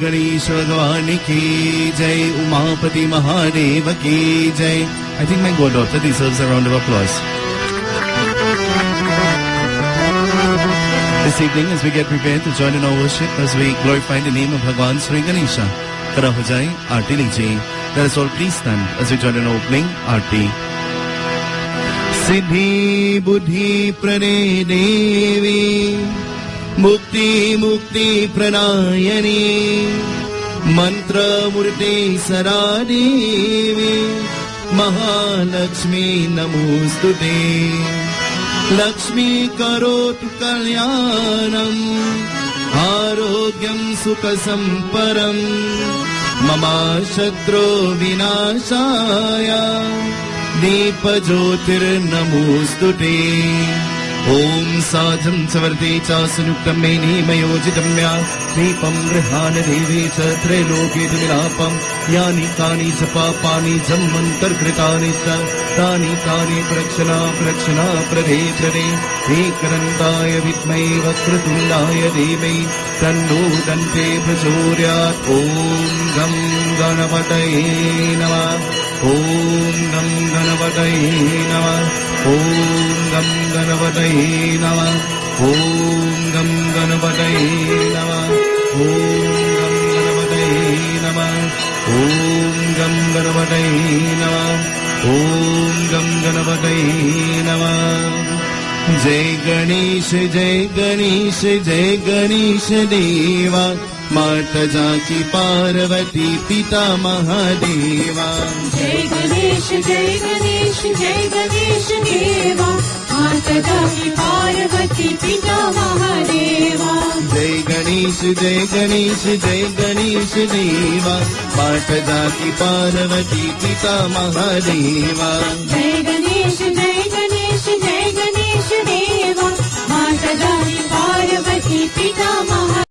गणेश भगवान की जय, उमापति महादेव की जय. I think my goddaughter deserves a round of applause. This evening, as we get prepared to join in our worship, as we glorify the name of Bhagwan Sri Ganesha, Kara ho jaye, aarti lijiye. Let us all please stand as we join in opening aarti. Siddhi buddhi prane devi, mukti mukti pranayani, mantra murte sara devi, Mahalakshmi namostute. Lakshmi karotu kalyanam, arogyam sukha samparam, mama shatru vinashaya, deepa jyotir namostute. Om sajam savarti cha sanuktam meni mayojitam ya, deepam grihana devi cha triloki dilapam, yani kani sapapani jammantar kritani cha, tani tani prakshana prakshana prade prade, ekarantaya vidmai vakratundaya dhimai, tanno dante prachoryat. Om gam ganapataye namah, Om gam ganapataye namah, Om gam ganapataye namah, Om gam ganapataye namah, Om gam ganapataye namah, Om gam ganapataye namah, Om gam ganapataye namah. Jai Ganesh Jai Ganesh Deva, Mata Jaki Parvati Pita Mahadeva. Jai Ganesh Deva, Mata Jaki Parvati Pita Mahadeva. Jai Ganesh Deva, Mata Jaki Parvati Pita Mahadeva. Jai Ganesh Deva, Mata Jaki Parvati Pita Mahadeva.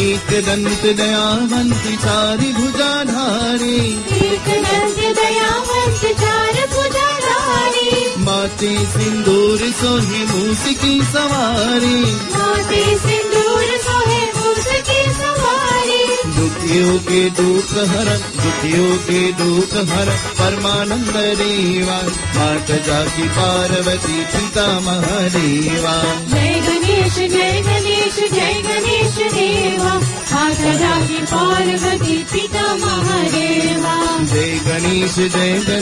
एक दंत दयावंत चारि भुजाधारी, एक दंत दयावंत चार भुजाधारी, माते सिंदूर सोहे मूसिकी सवारी, माते सिंदूर सोहे मूसिकी सवारी। दुखियों के दुख हर परमानंद देवा, माता जाकी पार्वती पिता महादेवा। जय गणेश देवा, माता जाकी पार्वती पिता महादेवा। जय गणेश देवा,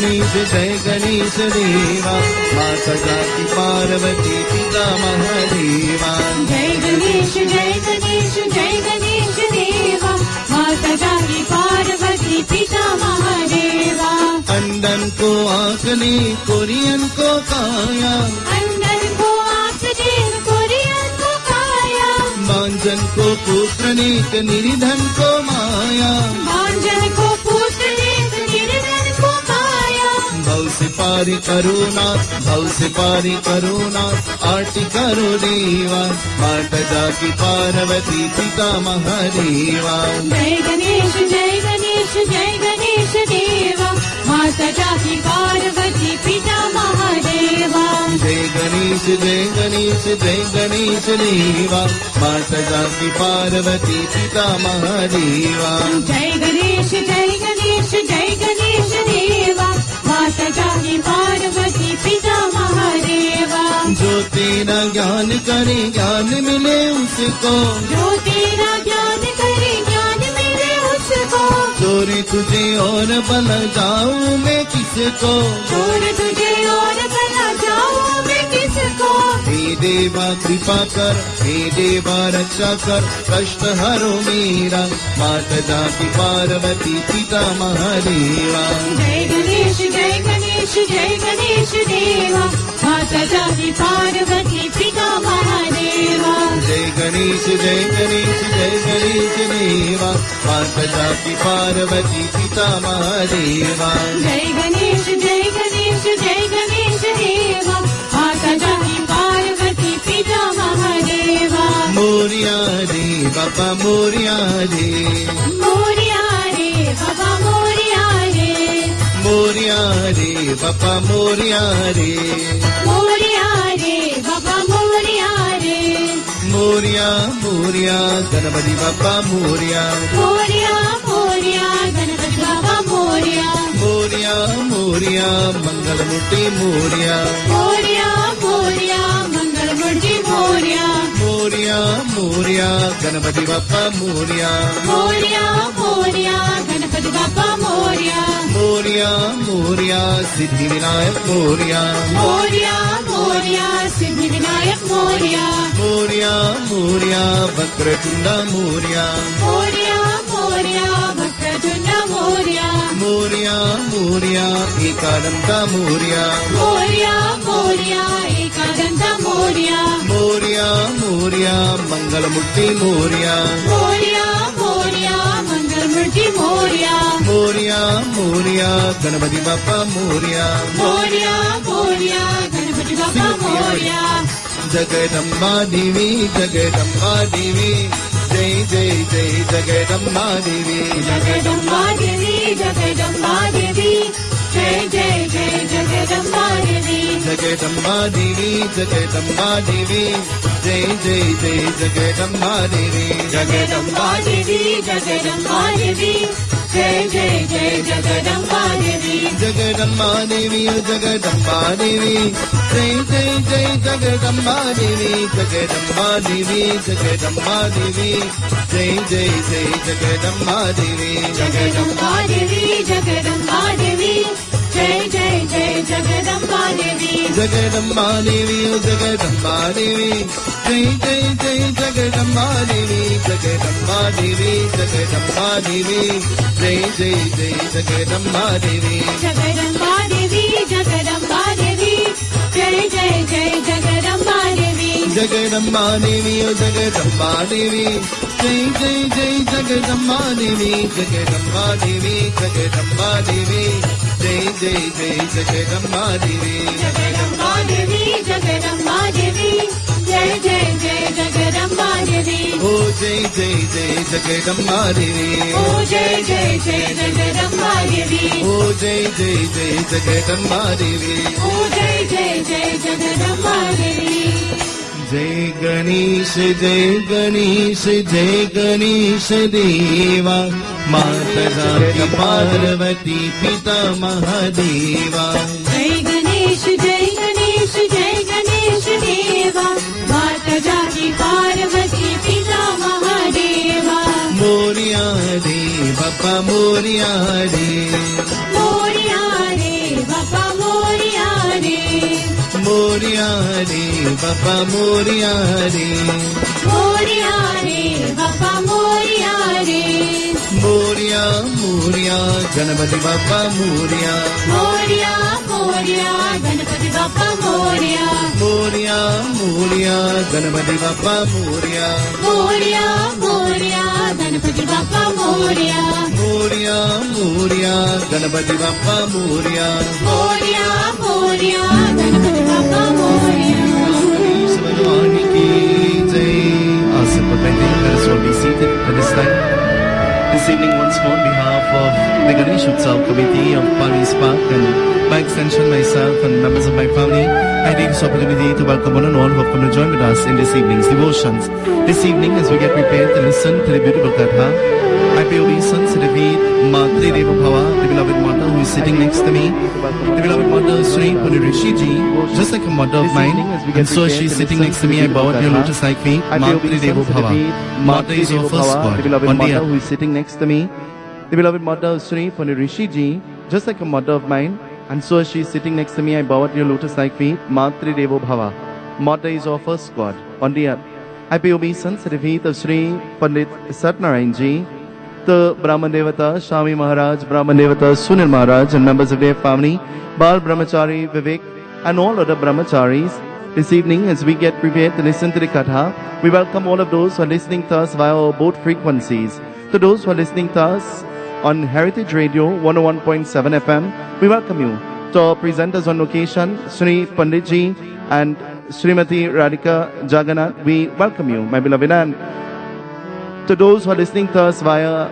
माता जाकी पार्वती पिता महादेवा। जय गणेश देवा, माता जाकी पार्वती पिता महादेवा। अंडन को आंखने कुरियन को काया, अंडन को आंखने कुरियन को काया, मांजन को पुत्र नेक निर्धन को माया, मांजन को पुत्र नेक निर्धन को माया। भव से पारी करुणा आरती करो देवा, माता जाकी पार्वती पिता महादेवा। जय गणेश देवा, माता जाकी पार्वती पिता महादेवा। जय गणेश देवा, माता जाकी पार्वती पिता महादेवा। जय गणेश देवा, माता जाकी पार्वती पिता महादेवा। जो तेरा ज्ञान करे ज्ञान मिले उसको, जो तेरा ज्ञान करे ज्ञान मिले उसको। चोरी तुझे और बना जाऊं मैं किसको, चोर तुझे और बना जाऊं मैं किसको। हे देवा कृपा कर, हे देवा रक्षा कर, कष्ट हरो मेरा, माता जाकी पार्वती पिता महादेवा। जय गणेश देवा, माता जाकी पार्वती पिता महादेवा। जय गणेश देवा, माता जाकी पार्वती पिता महादेवा। जय गणेश देवा, माता जाकी पार्वती पिता महादेवा। मोरिया रे बाबा मोरिया रे, मोरिया रे बाबा मोरिया रे, मोरिया रे बाबा मोरिया रे, मोरिया रे बाबा मोरिया रे। मोरिया मोरिया गणपति बाप्पा मोरिया मोरिया मोरिया गणपति बाप्पा मोरिया मोरिया मोरिया मंगलमूर्ति मोरिया मोरिया मोरिया मंगलमूर्ति मोरिया मोरिया मोरिया गणपति बाप्पा मोरिया मोरिया मोरिया गणपति बाप्पा मोरिया मोरिया मोरिया सिद्धि विनायक मोरिया मोरिया मोरिया सिद्धि विनायक मोरिया मोरिया मोरिया वक्रतुंड मोरिया मोरिया मोरिया वक्रतुंड मोरिया मोरिया मोरिया एकादंत मोरिया मोरिया मोरिया एकादंत मोरिया मोरिया मोरिया मंगलमूर्ति मोरिया मोरिया मोरिया मंगलमूर्ति मोरिया मोरिया मोरिया गणपति बाप्पा मोरिया मोरिया मोरिया गणपति बाप्पा मोरिया जगदम्बा देवी जगदम्बा देवी जय जय जय जगदम्बा देवी जगदम्बा देवी जगदम्बा देवी जय जय जय जगदम्बा देवी जगदम्बा देवी जगदम्बा देवी जय जय जय जगदम्बा देवी जगदम्बा देवी जगदम्बा देवी जय जय जय जगदम्बा देवी जगदम्बा देवी जगदम्बा देवी जय जय जय जगदम्बा देवी जगदम्बा देवी जगदम्बा देवी जय जय जय जगदम्बा देवी जगदम्बा देवी जगदम्बा देवी जय जय जय जगदम्बा देवी जगदम्बा देवी जगदम्बा देवी जय जय जय जगदम्बा देवी जगदम्बा देवी जगदम्बा देवी जय जय जय जगदम्बा देवी जगदम्बा देवी जगदम्बा देवी जय जय जय जगदम्बा देवी जगदम्बा देवी जगदम्बा देवी जय जय जय जगदम्बा देवी जगदम्बा देवी जगदम्बा देवी जय जय जय जगदम्बा देवी जगदम्बा देवी जगदम्बा देवी जय जय जय जगदम्बा देवी ओ जय जय जय जगदम्बा देवी ओ जय जय जय जगदम्बा देवी ओ जय जय जय जगदम्बा देवी ओ जय जय जय जगदम्बा देवी जय गणेश जय गणेश जय गणेश देवा माता की पार्वती पिता महादेवा जय गणेश जय गणेश जय गणेश देवा माता जाकी पार्वती पिता महादेवा मोरिया रे बापा मोरिया रे मोरिया रे बापा मोरिया रे मोरिया रे बापा मोरिया रे मोरिया रे बापा मोरिया रे मोरिया मोरिया गणपति बापा मोरिया मोरिया मोरिया गणपति बापा मोरिया मोरिया मोरिया गणपति बापा मोरिया मोरिया मोरिया गणपति बापा मोरिया मोरिया मोरिया गणपति बापा मोरिया मोरिया मोरिया गणपति बापा मोरिया गणेश भगवान की जय Awesome, but I think let us all be seated at this time. This evening, once more, on behalf of the Ganesh Utsav Committee of Paris Park and by extension myself and members of my family, I take this opportunity to welcome one and all who have come to join with us in this evening's devotions. This evening, as we get prepared to listen to the beautiful Katha, I pay obeisance to the Veed Matri Deva Bhava, the beloved mother who is sitting next to me, the beloved mother Sri Rishi Ji, just like a mother of mine, and so she is sitting next to me. I bow at your lotus-like feet, Matri Deva Bhava. Mother is our first God on the earth. Who is sitting next to me, the beloved mother Sri Rishi Ji, just like a mother of mine, and so she is sitting next to me. I bow at your lotus-like feet, Matri Devo Bhava. Mother is our first God on the earth. I pay obeisance at the feet of Sri Pandit Satnarayan Ji, the Brahman Devata Shami Maharaj, Brahman Devata Sunil Maharaj, and members of their family, Bal Brahmachari Vivek, and all other Brahmacharis. This evening, as we get prepared to listen to the Katha, we welcome all of those who are listening to us via our both frequencies. To those who are listening to us on Heritage Radio 101.7 FM, we welcome you. To our presenters on location, Sri Panditji and Srimati Radhika Jagannath, we welcome you, my beloved. And to those who are listening to us via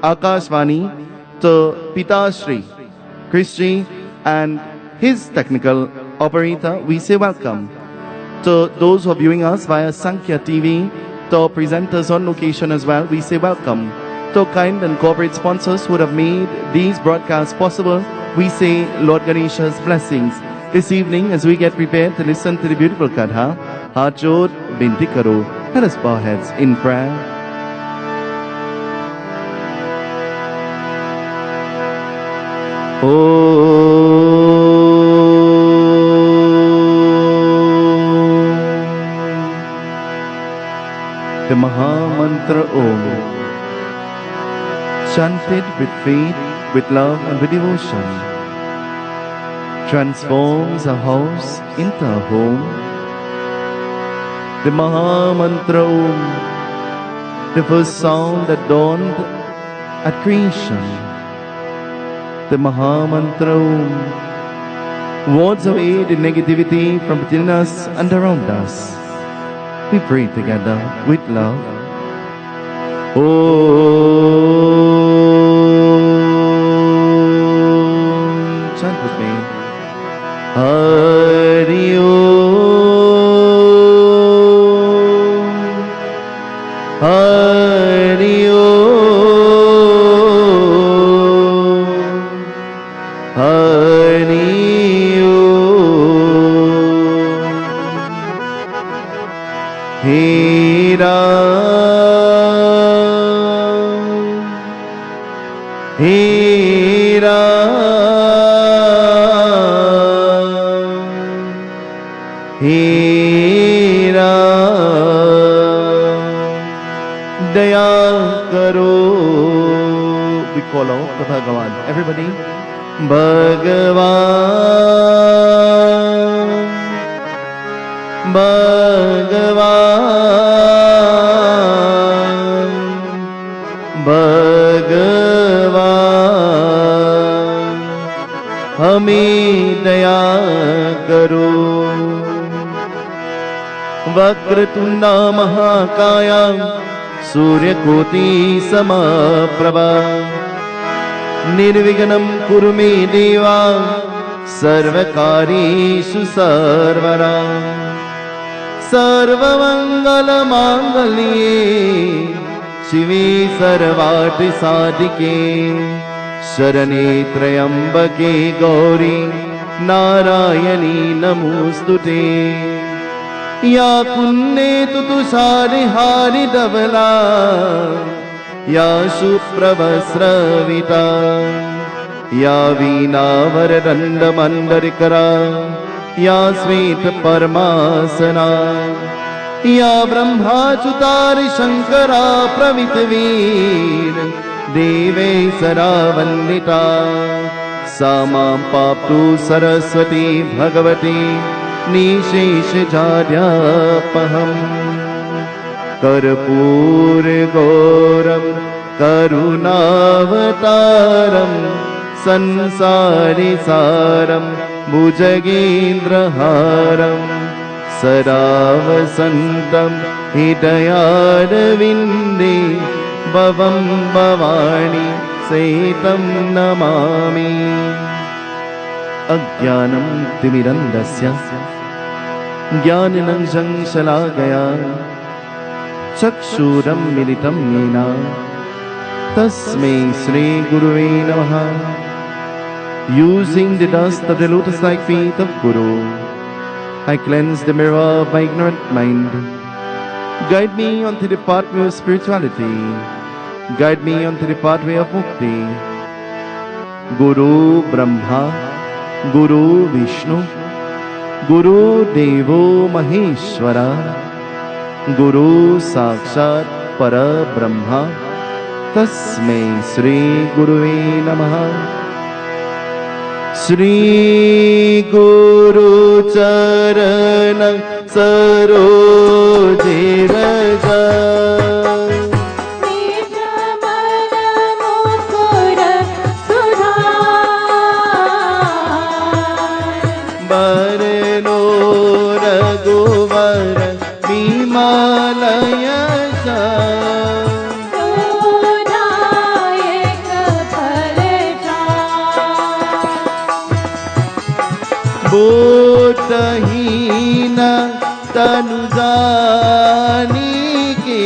Akashvani, to Pita Shri, Krishji, and his technical operator, we say welcome. To those who are viewing us via Sankhya TV To our presenters on location as well, we say welcome. To our kind and corporate sponsors who have made these broadcasts possible, we say Lord Ganesha's blessings. This evening, as we get prepared to listen to the beautiful Katha, Haath jod binti karo. Let us bow our heads in prayer. The Maha Mantra Om, chanted with faith, with love and with devotion, transforms a house into a home. The Maha Mantra Om, the first sound that dawned at creation. The Maha Mantra Om wards away the negativity from within us and around us. We pray together with love. Om. Chant with me. Hari Om. Hari Om. Hari He Ram, He Ram, He Ram, Daya Karo. We call out to Bhagavan. Everybody, Bhagavan, Bhagavan, Bhagavan, हमें दया करो. वक्रतुंडा महाकाया सूर्यकोटि समप्रभा निर्विघ्नं कुरु मे देवा सर्वकार्येषु सर्वदा. सर्वमंगलमांगल्ये शिवे सर्वार्थसाधिके शरणे त्र्यंबके गौरी नारायणी नमोस्तुते. या पुण्ये तुषारिहारि धवला या शुभ्रवस्त्रविता या वीणावरदण्डमण्डलकरा या श्वेत परमासना या ब्रह्माच्युतारि शंकरा प्रमितवीर देवे सदा वन्दिता. सा मां पाप्तु सरस्वती भगवती निशेषजाड्यापहम्. कर्पूरगौरं करुणावतारं संसारिसारं भुजगेन्द्रहारं सदा वसन्तं हृदयारविन्दे भवं भवानी सहितं नमामि. अज्ञानं तिमिरन्धस्य ज्ञानञ्जनं शलाकया चक्षुरुन्मिलितं येन तस्मै श्री गुरुवे नमः. Using the dust of the lotus-like feet of Guru, I cleanse the mirror of my ignorant mind. Guide me onto the pathway of spirituality. Guide me onto the pathway of mukti. Guru Brahma, Guru Vishnu, Guru Devo Maheshwara, Guru Sakshat Para Brahma, Tasmai Sri Guruve Namaha. Sri Guru Charana Saroje Raja Barno Raghuvar Himalaya बोधहीना तनु जानी के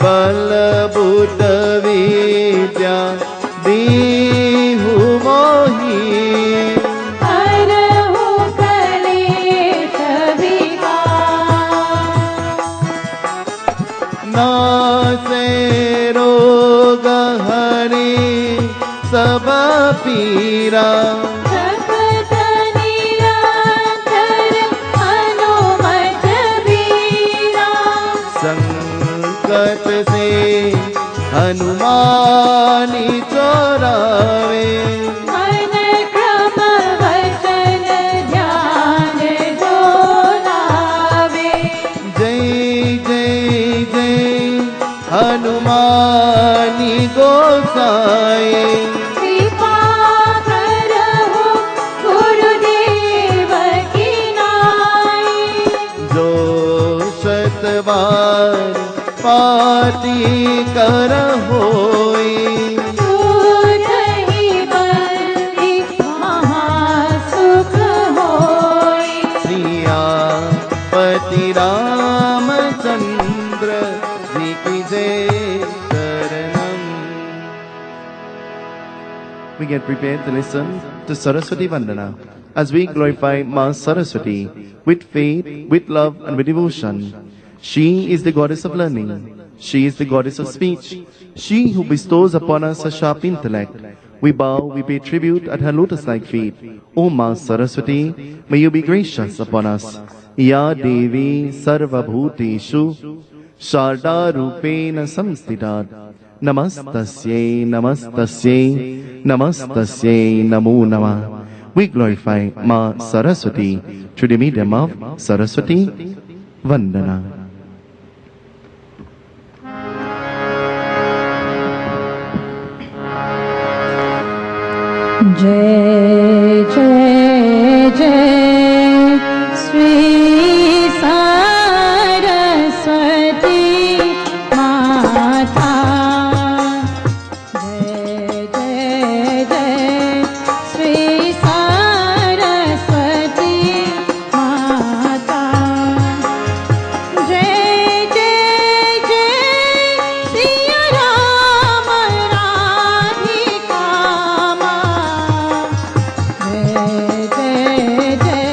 बलबुत विद्या दीहु मोहि हरहु कलेश विकार नासे रोग हरे सब पीरा जपत निरंतर हनुमत वीरा संकट से हनुमानी चोरावे मन क्रम वचन ध्यान जो लावे जय जय जय हनुमानी गोसाए कृपा करहु गुरुदेव की नाई जो शतबार पाती कर होई सूझहि बंदी महासुख होई सियापति रामचंद्र जी की जय शरणम. We get prepared to listen to Saraswati Vandana as we glorify Ma Saraswati with faith, with love and with devotion. She is the goddess of learning. She is the goddess of speech. She who bestows upon us a sharp intellect. We bow, we pay tribute at her lotus-like feet. O Ma Saraswati, may you be gracious upon us. Ya Devi Sarva Bhuteshu Sharda Rupena Samstitat. Namastasye, Namastasye, Namastasye, Namo Namah. We glorify Ma Saraswati through the medium of Saraswati Vandana. जय जय जय श्री सरस्वती माता जय जय जय श्री सरस्वती माता जय जय जय सिया राम राधिका माँ जय जय जय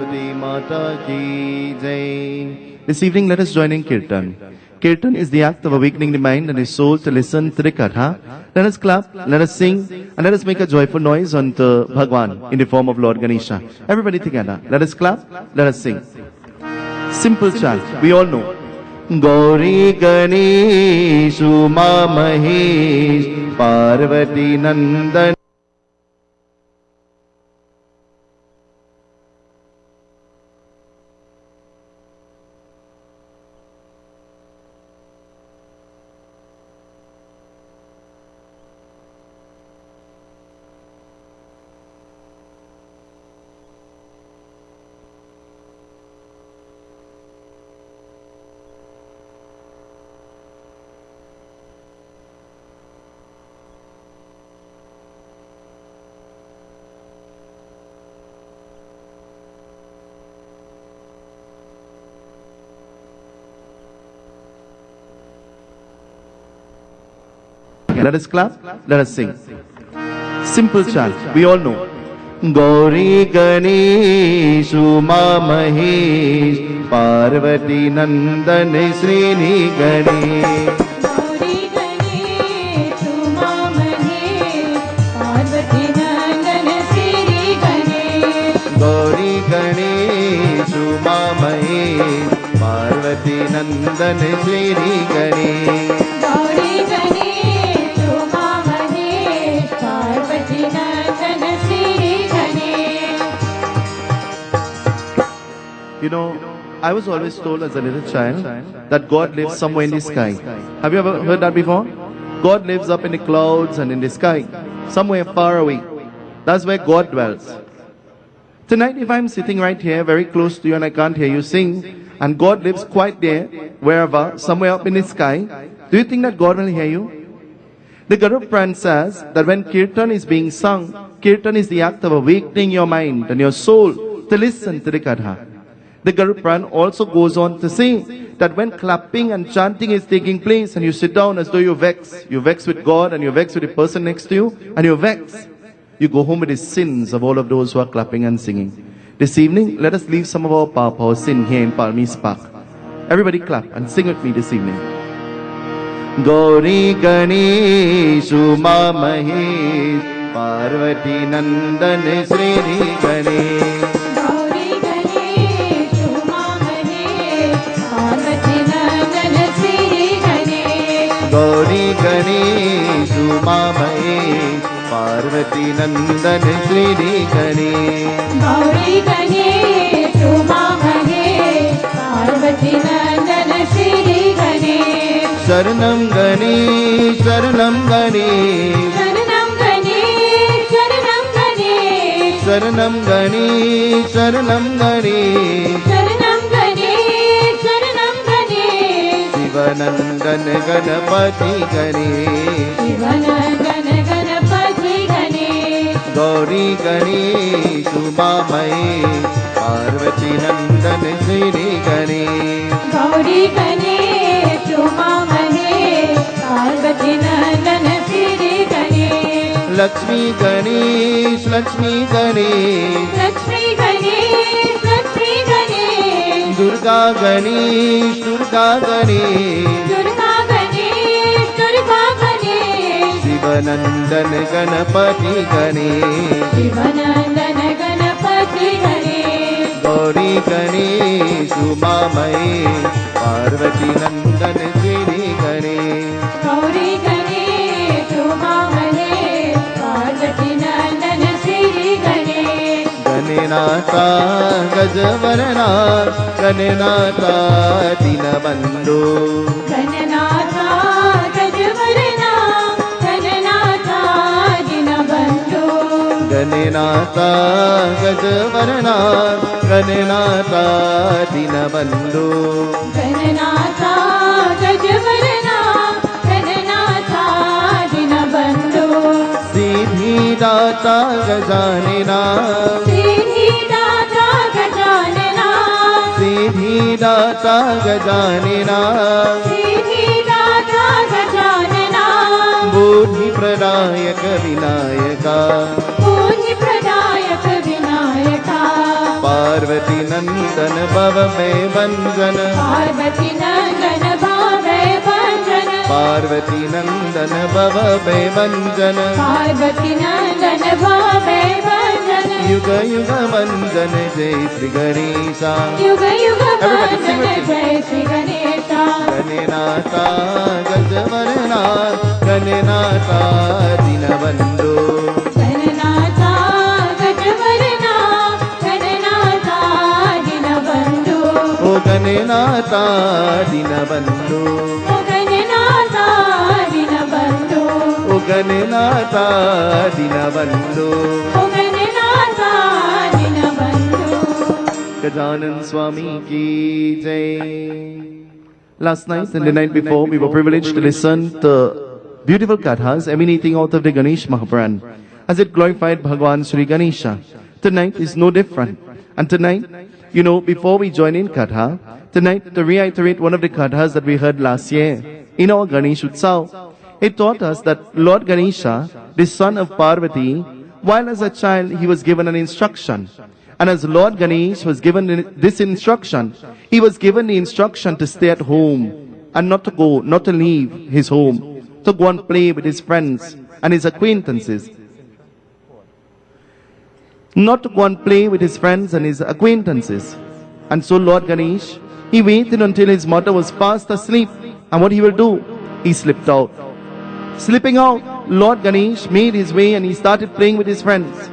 Saraswati Mata ki jai. This evening, let us join in Kirtan. Kirtan is the act of awakening the mind and the soul to listen to the Katha. Let us clap, let us sing, and let us make a joyful noise unto Bhagwan in the form of Lord Ganesha. Everybody together. Let us clap, let us sing. Simple chant, we all know. Gauri Ganesh Uma Mahesh Parvati Nandan. Let us clap, let us sing. Simple chant, we all know. Gauri Ganesh Uma Mahesh Parvati Nandan Srini Ganesh. Gauri Ganesh Uma Mahesh Parvati Nandan Sri Ganesh. Gauri Ganesh Uma Mahesh Parvati Nandan Srini Ganesh. Gauri Ganesh Uma Mahesh Parvati Nandan Sri Ganesh. You know, I was always told as a little child that God lives somewhere in the sky. Have you ever heard that before? God lives up in the clouds and in the sky, somewhere far away. That's where God dwells. Tonight, if I'm sitting right here very close to you and I can't hear you sing, and God lives quite there, wherever, somewhere up in the sky, do you think that God will hear you? The Garuda Puran says that when Kirtan is being sung, Kirtan is the act of awakening your mind and your soul to listen to the Katha. The Garuda Puran also goes on to say that when clapping and chanting is taking place and you sit down as though you're vexed with God and you're vexed with the person next to you and you're vexed, you go home with the sins of all of those who are clapping and singing. This evening, let us leave some of our papa or sin here in Palmi's Park. Everybody clap and sing with me this evening. Gauri Ganesh Uma Mahesh Parvati Nandan Sri Ganesh. Gauri Ganesh Uma Mahesh Parvati Nandan Sri Ganesh. Gauri Ganesh Uma Mahesh Parvati Nandan Sri Ganesh. Gauri Ganesh Uma Mahesh Parvati Nandan Sri Ganesh. Sharanam Ganesh, Sharanam Ganesh, Sharanam Ganesh, Sharanam Ganesh. Sharanam Ganesh, Sharanam Ganesh. Sharanam Ganesh, Sharanam Ganesh. Shivanandan Ganapati Ganesh. Shivanandan Ganapati Ganesh. Gauri Ganesh Uma Mahesh Parvati Nandan Sri Ganesh. Gauri Ganesh Uma Mahesh Parvati Nandan Sri Ganesh. Lakshmi Ganesh, Lakshmi Ganesh. Lakshmi Ganesh, Lakshmi Ganesh. Durga Ganesh, Durga Ganesh. Durga Ganesh, Durga Ganesh. Shivanandan Ganapati Ganesh. Shivanandan Ganapati Ganesh. Gauri Ganesh Uma Mahesh Parvati Nandan Sri Ganesh. Gauri Ganesh Uma Mahesh Parvati Nandan Sri Ganesh. Ganenata Gajavarana Ganenata Dinabandhu. Gananatha Gajavarana Gananatha Dinabandhu. Ganenata Gajavarana Ganenata Dinabandhu. Gananatha Gajavarana Gananatha Dinabandhu. Siddhi Data Gajanena. Siddhi Data Gajanana. Siddhi Data Gajanena. Siddhi Data Gajanana. Buddhi Pradayaka Vinayaka. Buddhi Pradayaka Vinayaka. Parvati नंदन भव में भंजन पार्वती नंदन भावे भंजन पार्वती नंदन भव में भंजन पार्वती नंदन भावे भंजन युग युग वंदन जय श्री गणेशा युग युग Everybody sing वंदन with me. जय श्री गणेशा गणनाथा गजवरना गणनाथा दीनबंधु गणनाथा गजवरना गणनाथा दीनबंधु ओ गणनाथा दीनबंधु ओ गणनाथा दीनबंधु ओ गणनाथा दीनबंधु ओ गणनाथा दीनबंधु गजानन स्वामी की जय. Last night and the night before, we were privileged to listen to beautiful kathas emanating out of the Ganesh Mahapuran as it glorified Bhagwan Sri Ganesha. Tonight is no different. And tonight, before we join in katha, tonight to reiterate one of the kathas that we heard last year in our Ganesh Utsav, it taught us that Lord Ganesha, the son of Parvati, while as a child he was given an instruction. And as Lord Ganesh was given this instruction, he was given the instruction to stay at home and not to go, not to leave his home, to go and play with his friends and his acquaintances. Not to go and play with his friends and his acquaintances. And so Lord Ganesh, he waited until his mother was fast asleep. And what he will do? He slipped out. Slipping out, Lord Ganesh made his way and he started playing with his friends.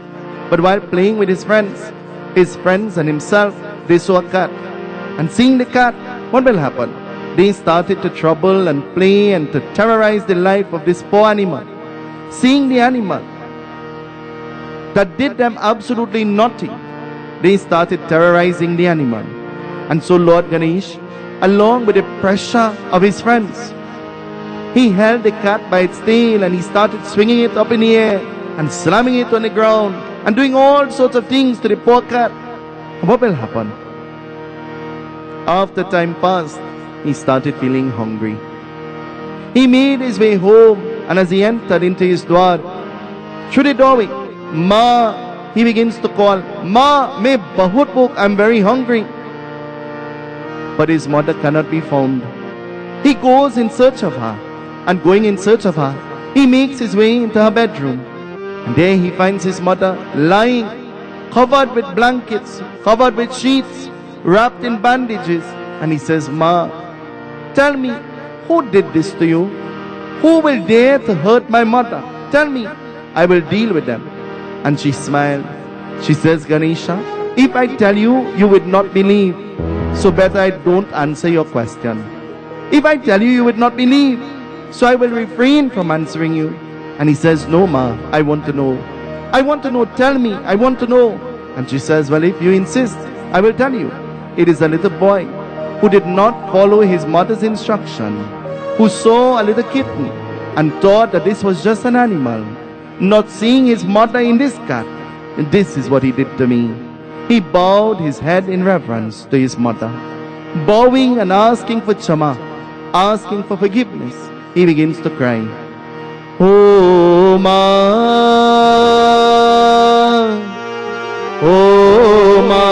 But while playing with his friends and himself, they saw a cat. And seeing the cat, what will happen? They started to trouble and play and to terrorize the life of this poor animal. Seeing the animal that did them absolutely nothing, they started terrorizing the animal. And so Lord Ganesh, along with the pressure of his friends, he held the cat by its tail and he started swinging it up in the air and slamming it on the ground and doing all sorts of things to the poor cat. What will happen? After time passed, he started feeling hungry. He made his way home, and as he entered into his dwar, through the doorway, Ma, he begins to call, Ma, main bahut bhuk, I'm very hungry. But his mother cannot be found. He goes in search of her, and going in search of her, he makes his way into her bedroom. And there he finds his mother lying, covered with blankets, covered with sheets, wrapped in bandages. And he says, Ma, tell me, who did this to you? Who will dare to hurt my mother? Tell me, I will deal with them. And she smiled. She says, Ganesha, if I tell you, you would not believe. So better I don't answer your question. If I tell you, you would not believe. So I will refrain from answering you. And he says, no, Ma, I want to know. I want to know, tell me, I want to know. And she says, well, if you insist, I will tell you. It is a little boy who did not follow his mother's instruction, who saw a little kitten and thought that this was just an animal, not seeing his mother in this cat. And this is what he did to me. He bowed his head in reverence to his mother, bowing and asking for Chama, asking for forgiveness. He begins to cry. Oh Ma, oh Ma,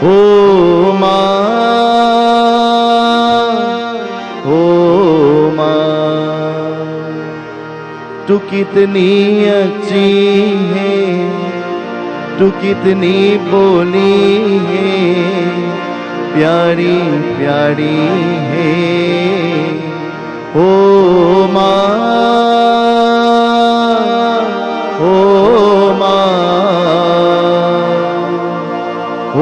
oh Ma, oh Ma, तू कितनी अच्छी है, तू कितनी बोली है, प्यारी प्यारी है, ओ माँ, ओ माँ, ओ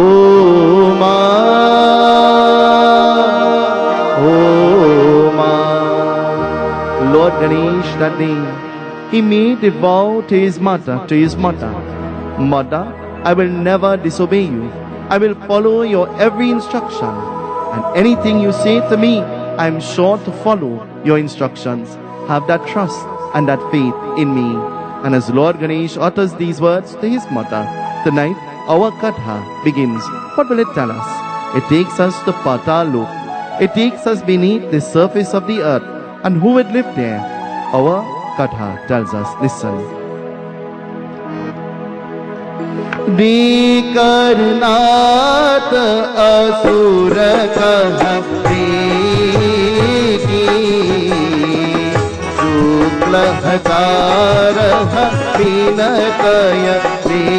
माँ, ओ माँ. Lord Ganesh that day, he made a vow to his mother, Mother, I will never disobey you. I will follow your every instruction, and anything you say to me, I am sure to follow your instructions. Have that trust and that faith in me. And as Lord Ganesh utters these words to his mother, tonight our Katha begins. What will it tell us? It takes us to Patalok. It takes us beneath the surface of the earth. And who would live there? Our Katha tells us. Listen. विकरनाथ असुर कहते की शुक्ल हजार विनतय की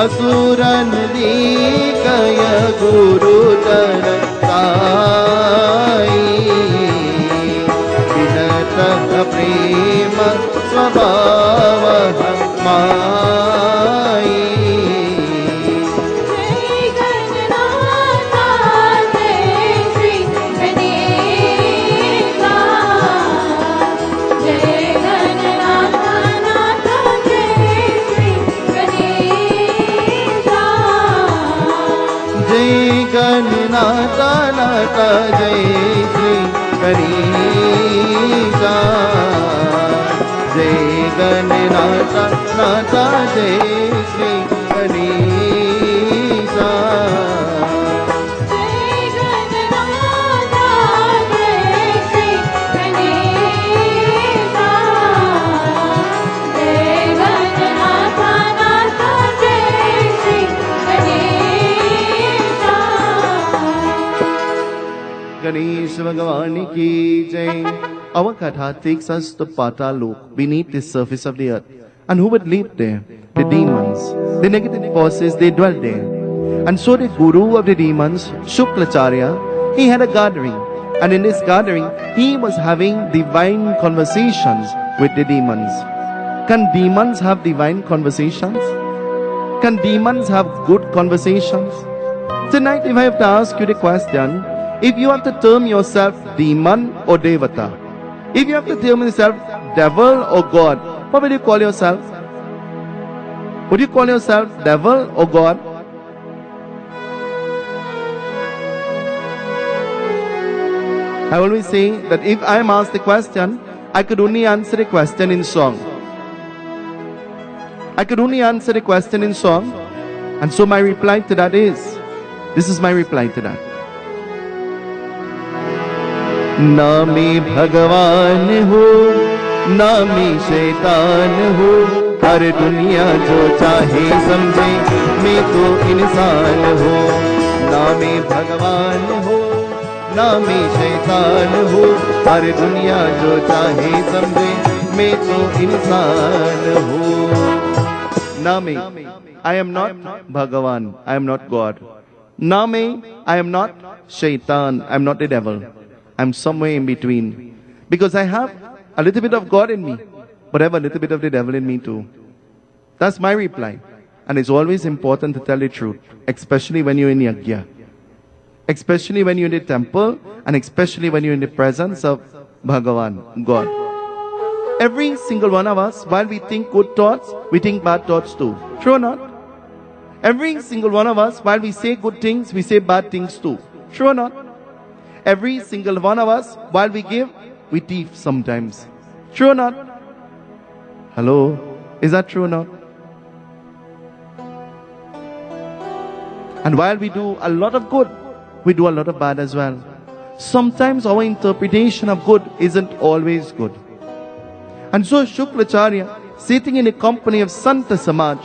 असुरन दीकय गुरुतर साई विनत प्रेम स्वभाव माई गणनाथा नाथा जय श्री गणेशा जय गणनाथा नाथा जय Shri Ganesha Ganesh Bhagavan ki jai. Our katha takes us to Patalok, beneath the surface of the earth. And who would live there? The demons. The negative forces, they dwell there. And so the guru of the demons, Shuklacharya, he had a gathering. And in this gathering, he was having divine conversations with the demons. Can demons have divine conversations? Can demons have good conversations? Tonight, if I have to ask you the question, if you have to term yourself demon or devata, if you have to term yourself devil or God, what will you call yourself? Would you call yourself devil or God? I always say that if I am asked the question, I could only answer the question in song. I could only answer the question in song. And so my reply to that is, this is my reply to that. ना मैं भगवान हूँ, ना मैं शैतान हूँ, हर दुनिया जो चाहे समझे, मैं तो इंसान हूँ। ना मैं भगवान हूँ, ना मैं शैतान हूँ, हर दुनिया जो चाहे समझे, मैं तो इंसान हूँ। ना मैं, I am not Bhagavan, I am not God. Na me, I am not Shaitan, I am not the devil. I am somewhere in between. Because I have a little bit of God in me, but I have a little bit of the devil in me too. That's my reply. And it's always important to tell the truth, especially when you're in Yajna, especially when you're in the temple, and especially when you're in the presence of Bhagavan, God. Every single one of us, while we think good thoughts, we think bad thoughts too. True or not? Every single one of us, while we say good things, we say bad things too. True or not? Every single one of us, while we give, we thief sometimes. True or not? Hello? Is that true or not? And while we do a lot of good, we do a lot of bad as well. Sometimes our interpretation of good isn't always good. And so Shuklacharya, sitting in the company of Santa Samaj,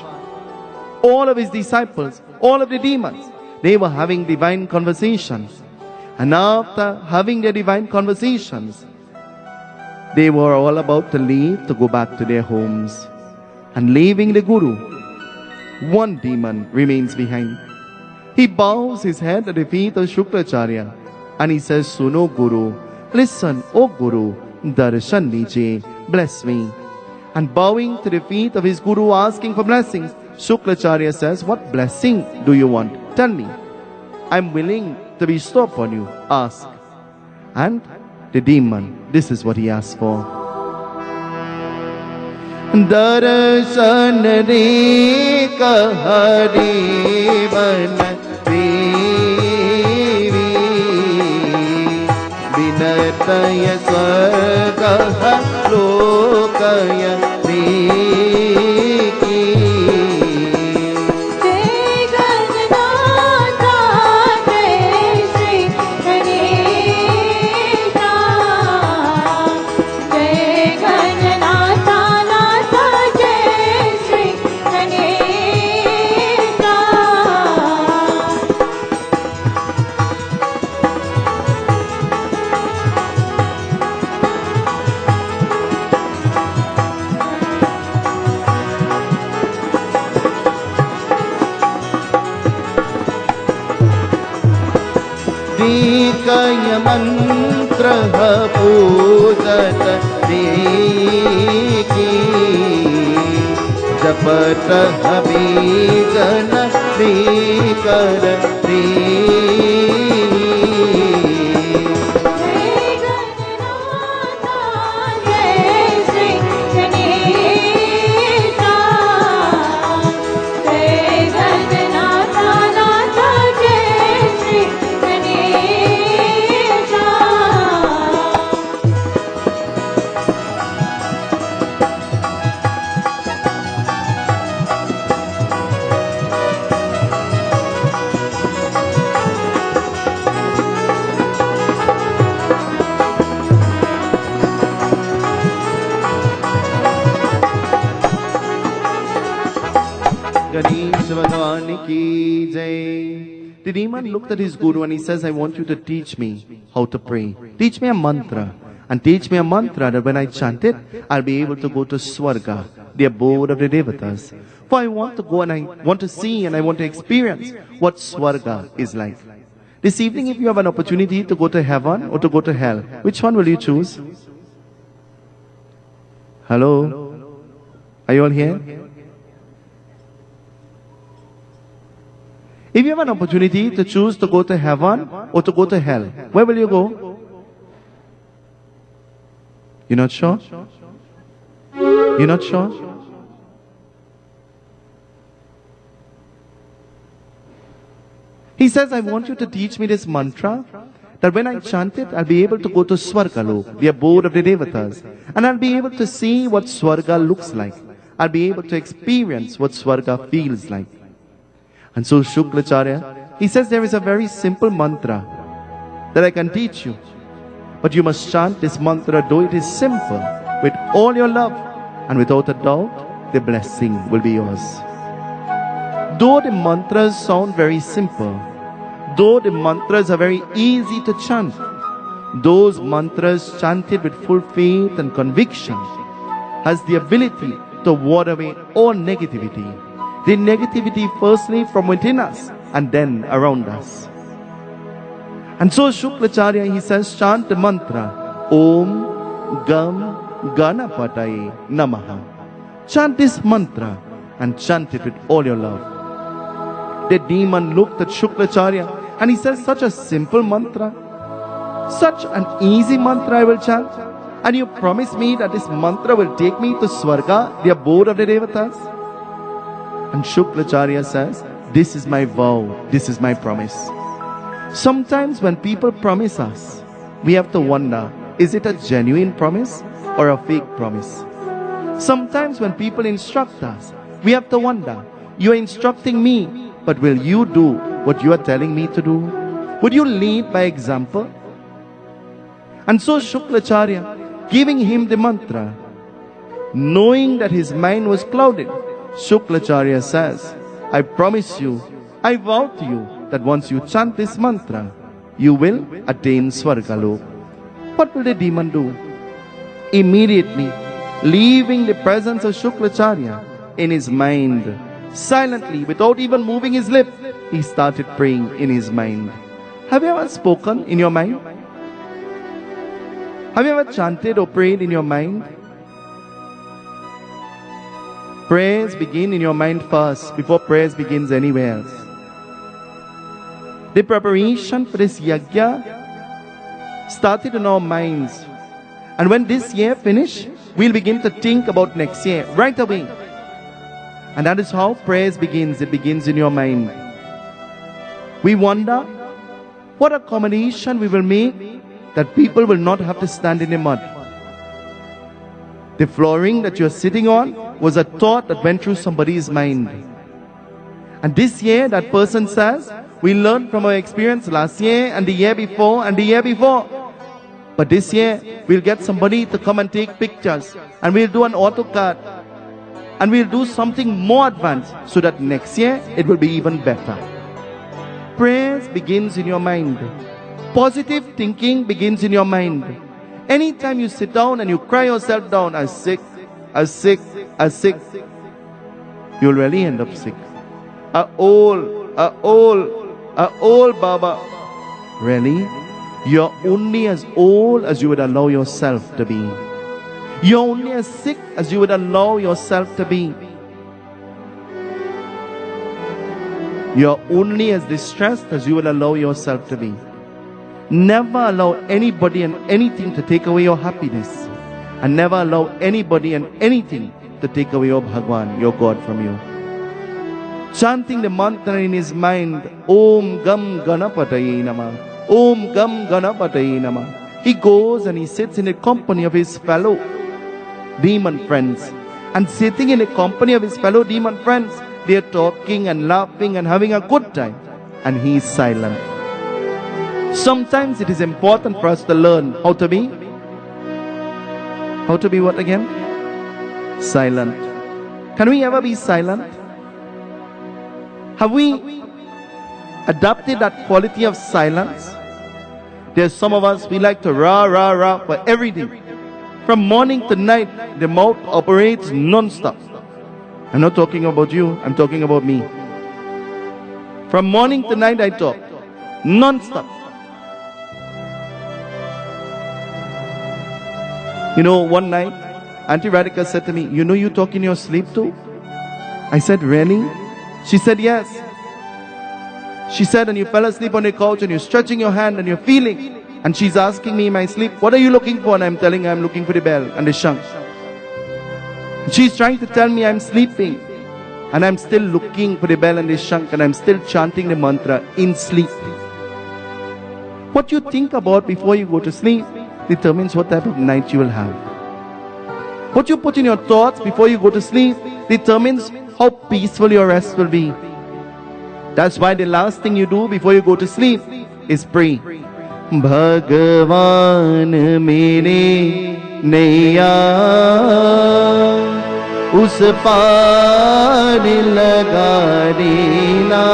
all of his disciples, all of the demons, they were having divine conversations. And after having their divine conversations, they were all about to leave to go back to their homes. And leaving the Guru, one demon remains behind. He bows his head at the feet of Shuklacharya and he says, Suno Guru, listen, O Guru, darshan lijiye, bless me. And bowing to the feet of his Guru, asking for blessings, Shuklacharya says, what blessing do you want? Tell me. I'm willing to bestow upon you. Ask. And the demon, this is what he asked for. दर्शन रेख हरि मन देवी विनतय स्वर्ग लोकय देकी जय गणनाथा जय श्री गणेशा जय गणनाथा नाथा जय श्री गणेशा दीकय मंत्र पूजत देकी जपत बीजन कर दे जय गणनाथा जय श्री गणेशा जय गणनाथा नाथा जय Shri Ganesha Ganesh Bhagwan ki jai. The demon looked at his guru and he says, I want you to teach me how to pray. Teach me a mantra. And teach me a mantra that when I chant it, I'll be able to go to Swarga, the abode of the Devatas. For I want to go and I want to see and I want to experience what Swarga is like. This evening, if you have an opportunity to go to heaven or to go to hell, which one will you choose? Hello? Are you all here? If you have an opportunity to choose to go to heaven or to go to hell, where will you go? You're not sure? You're not sure? He says, I want you to teach me this mantra that when I chant it, I'll be able to go to Swargalok, the abode of the Devatas. And I'll be able to see what Swarga looks like. I'll be able to experience what Swarga feels like. And so Shuklacharya, he says there is a very simple mantra that I can teach you. But you must chant this mantra, though it is simple, with all your love. And without a doubt, the blessing will be yours. Though the mantras sound very simple, though the mantras are very easy to chant, those mantras chanted with full faith and conviction has the ability to ward away all negativity. The negativity firstly from within us and then around us. And so Shuklacharya, he says, chant the mantra, Om Gam Ganapataye Namaha. Chant this mantra and chant it with all your love. The demon looked at Shuklacharya and he says, such a simple mantra, such an easy mantra I will chant, and you promise me that this mantra will take me to Swarga, the abode of the Devatas? And Shuklacharya says, this is my vow, this is my promise. Sometimes when people promise us, we have to wonder, is it a genuine promise or a fake promise? Sometimes when people instruct us, we have to wonder, you are instructing me, but will you do what you are telling me to do? Would you lead by example? And so Shuklacharya, giving him the mantra, knowing that his mind was clouded, Shuklacharya says, I promise you, I vow to you that once you chant this mantra, you will attain Swargalok. What will the demon do? Immediately, leaving the presence of Shuklacharya in his mind, silently, without even moving his lip, he started praying in his mind. Have you ever spoken in your mind? Have you ever chanted or prayed in your mind? Prayers begin in your mind first, before prayers begins anywhere else. The preparation for this yajna started in our minds. And when this year finished, we'll begin to think about next year right away. And that is how prayers begins. It begins in your mind. We wonder what accommodation we will make that people will not have to stand in the mud. The flooring that you're sitting on was a thought that went through somebody's mind. And this year, that person says, we learned from our experience last year and the year before and the year before. But this year, we'll get somebody to come and take pictures. And we'll do an AutoCAD. And we'll do something more advanced so that next year, it will be even better. Prayers begins in your mind. Positive thinking begins in your mind. Anytime you sit down and you cry yourself down, I'm sick, I'm sick, I'm sick, you'll really end up sick. A old Baba. Really? You're only as old as you would allow yourself to be. You're only as sick as you would allow yourself to be. You're only as distressed as you will allow yourself to be. Never allow anybody and anything to take away your happiness. And never allow anybody and anything to take away your Bhagwan, your God from you. Chanting the mantra in his mind, Om Gam Ganapataye Namah, Om Gam Ganapataye Namah. He goes and he sits in the company of his fellow demon friends. And sitting in the company of his fellow demon friends, they are talking and laughing and having a good time. And he is silent. Sometimes it is important for us to learn how to be. How to be what again? Silent. Can we ever be silent? Have we adopted that quality of silence? There's some of us, we like to rah, rah, rah for everything. From morning to night, the mouth operates non-stop. I'm not talking about you, I'm talking about me. From morning to night I talk. Non-stop. You know, one night, Auntie Radhika said to me, you know you talk in your sleep too? I said, really? She said, yes. She said, and you fell asleep on the couch and you're stretching your hand and you're feeling. And she's asking me in my sleep, what are you looking for? And I'm telling her I'm looking for the bell and the shank. She's trying to tell me I'm sleeping. And I'm still looking for the bell and the shank and I'm still chanting the mantra in sleep. What you think about before you go to sleep determines what type of night you will have. What you put in your thoughts before you go to sleep determines how peaceful your rest will be. That's why the last thing you do before you go to sleep is pray. Bhagavan mere naiya us paar laga dena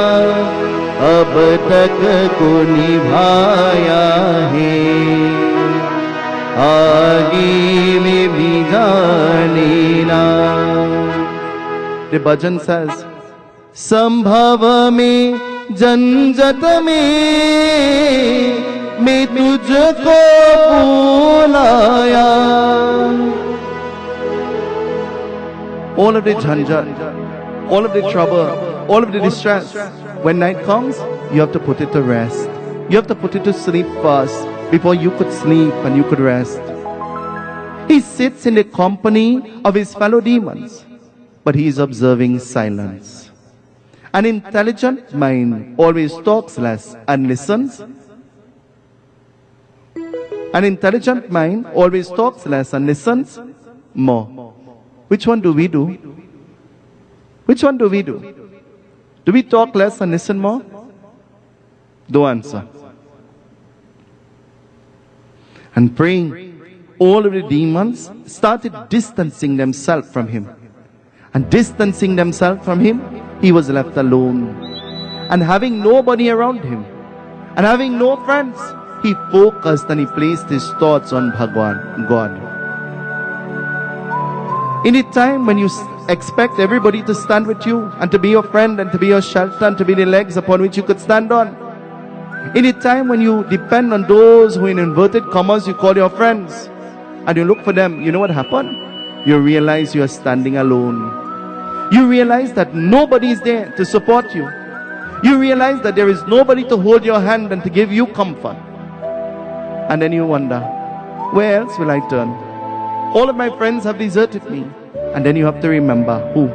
ab tak ko nibhaya hai aage mein bhi janena. The bhajan says, संभव में जंजट में मैं तुझको बुलाया. All of the jhanjat, all of the trouble, all of the distress, when night comes, you have to put it to rest. You have to put it to sleep first before you could sleep and you could rest. He sits in the company of his fellow demons, but he is observing silence. An intelligent mind always talks less and listens. An intelligent mind always talks less and listens more. Which one do we do? Which one do we do? Do we talk less and listen more? Don't answer. And praying, all of the demons started distancing themselves from him. And distancing themselves from him, he was left alone. And having nobody around him, and having no friends, he focused and he placed his thoughts on Bhagwan, God. In a time when you expect everybody to stand with you, and to be your friend, and to be your shelter, and to be the legs upon which you could stand on. In a time when you depend on those who in inverted commas you call your friends, and you look for them, you know what happened? You realize you are standing alone. You realize that nobody is there to support you. You realize that there is nobody to hold your hand and to give you comfort. And then you wonder, where else will I turn? All of my friends have deserted me. And then you have to remember who?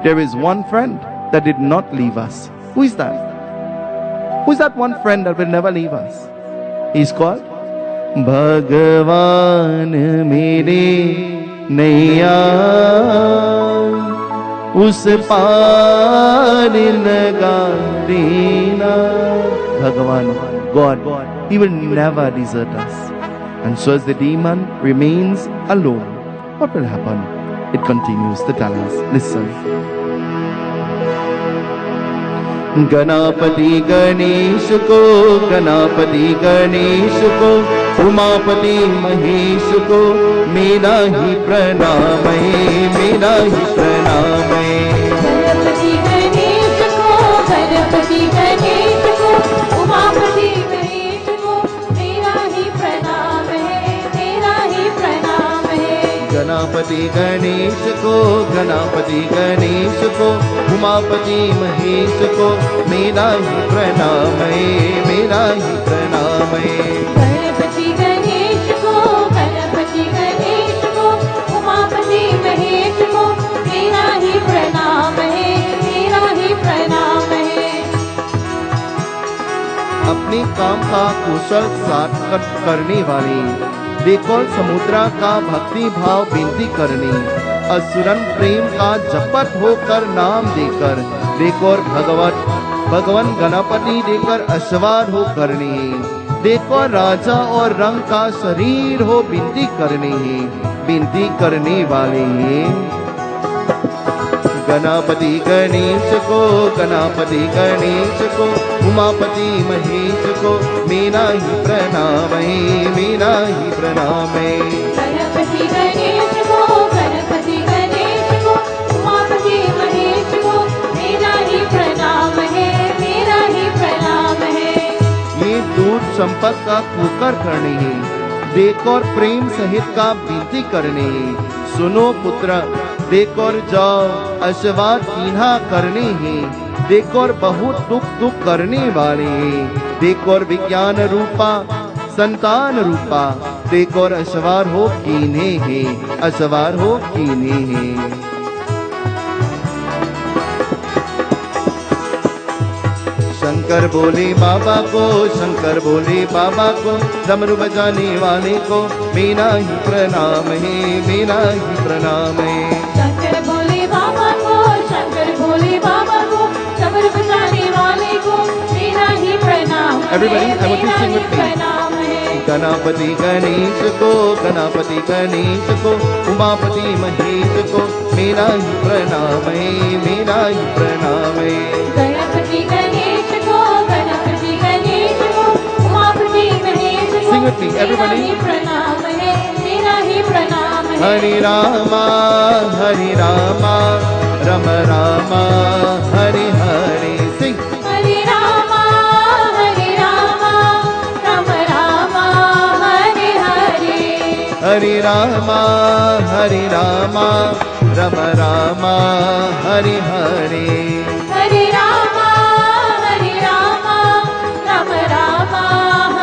There is one friend that did not leave us. Who is that? Who is that one friend that will never leave us? He's called Bhagavan mere naiya us paar laga dena. Bhagavan, God, He will never desert us. And so as the demon remains alone, what will happen? It continues to tell us. Listen. गणापति Ganesh को, गणापति गणेश को, उमापति महेश को मेरा ही प्रणाम है, मेरा ही प्रणाम है। गणपति गणेश को, गणपति गणेश को, उमापति महेश को मेरा ही प्रणाम है, मेरा ही प्रणाम है। गणपति गणेश को, गणपति गणेश को, उमापति महेश को मेरा ही प्रणाम है, मेरा ही प्रणाम है। गणपति गणेश को, गणपति गणेश को, उमापति महेश को मेरा ही प्रणाम है, मेरा ही प्रणाम है। अपने काम का कुशल साथ करने वाली, देखो समुद्रा का भक्ति भाव विनती करनी, असुरन प्रेम का जपत होकर नाम देकर, देखो भगवान गणपति देकर अश्वार हो करनी, देखो राजा और रंग का शरीर हो विनती करनी, विनती करने वाले गणपति गणेश को, गणपति गणेश को, उमापति महेश को मेरा ही प्रणाम है, मेरा ही प्रणाम है। गणपति गणेश को, गणपति गणेश को, उमापति महेश को मेरा ही प्रणाम है, मेरा ही प्रणाम है। ये दूध संपत का कुकर करने है, देख और प्रेम सहित का विनती करने है। सुनो पुत्र, देख और जाओ आशीर्वाद कीन्हा करने हैं, देख और बहुत दुख करने वाले हैं, देख और विज्ञान रूपा संतान रूपा, देख और अश्वार हो कीन्हे हैं, अश्वार हो कीन्हे हैं। शंकर बोले बाबा को, शंकर बोले बाबा को, डमरू बजाने वाले को मेरा ही प्रणाम है, मेरा ही प्रणाम है। शंकर भोले बाबा को, शंकर भोले बाबा को, डमरू बजाने वाले को मेरा ही प्रणाम है, Everybody, I want you to मेरा sing ही with me. प्रणाम है। गणपति गणेश को, गणपति गणेश को, उमापति महेश को मेरा ही प्रणाम है, मेरा ही प्रणाम है। गणपति गणेश को, गणपति गणेश को, उमापति महेश को Sing with me, मेरा everybody. ही प्रणाम है, मेरा ही प्रणाम है। हरे रामा रम रामा हरे हरे। सिंह हरे रामा राम रामा हरे हरे। हरे रामा रम रामा हरे हरे। हरे रामा राम रामा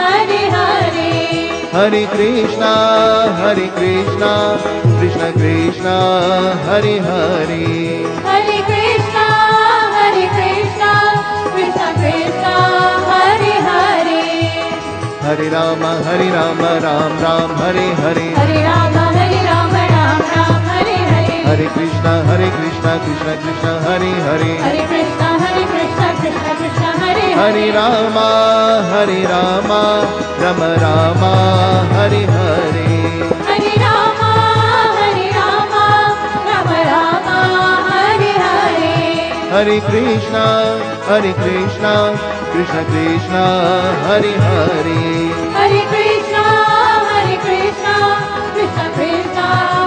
हरे हरे। हरे कृष्णा कृष्ण कृष्ण हरे हरे। हरे कृष्णा कृष्ण कृष्ण हरे हरे। हरे राम राम राम हरे हरे। हरे राम राम राम हरे हरे। हरे कृष्णा कृष्ण कृष्ण हरे हरे। हरे कृष्णा कृष्ण कृष्ण हरे हरे। हरे राम राम हरे हरे। हरे राम राम हरे हरे। हरे कृष्णा कृष्ण कृष्ण हरे हरे। हरे कृष्णा कृष्ण कृष्ण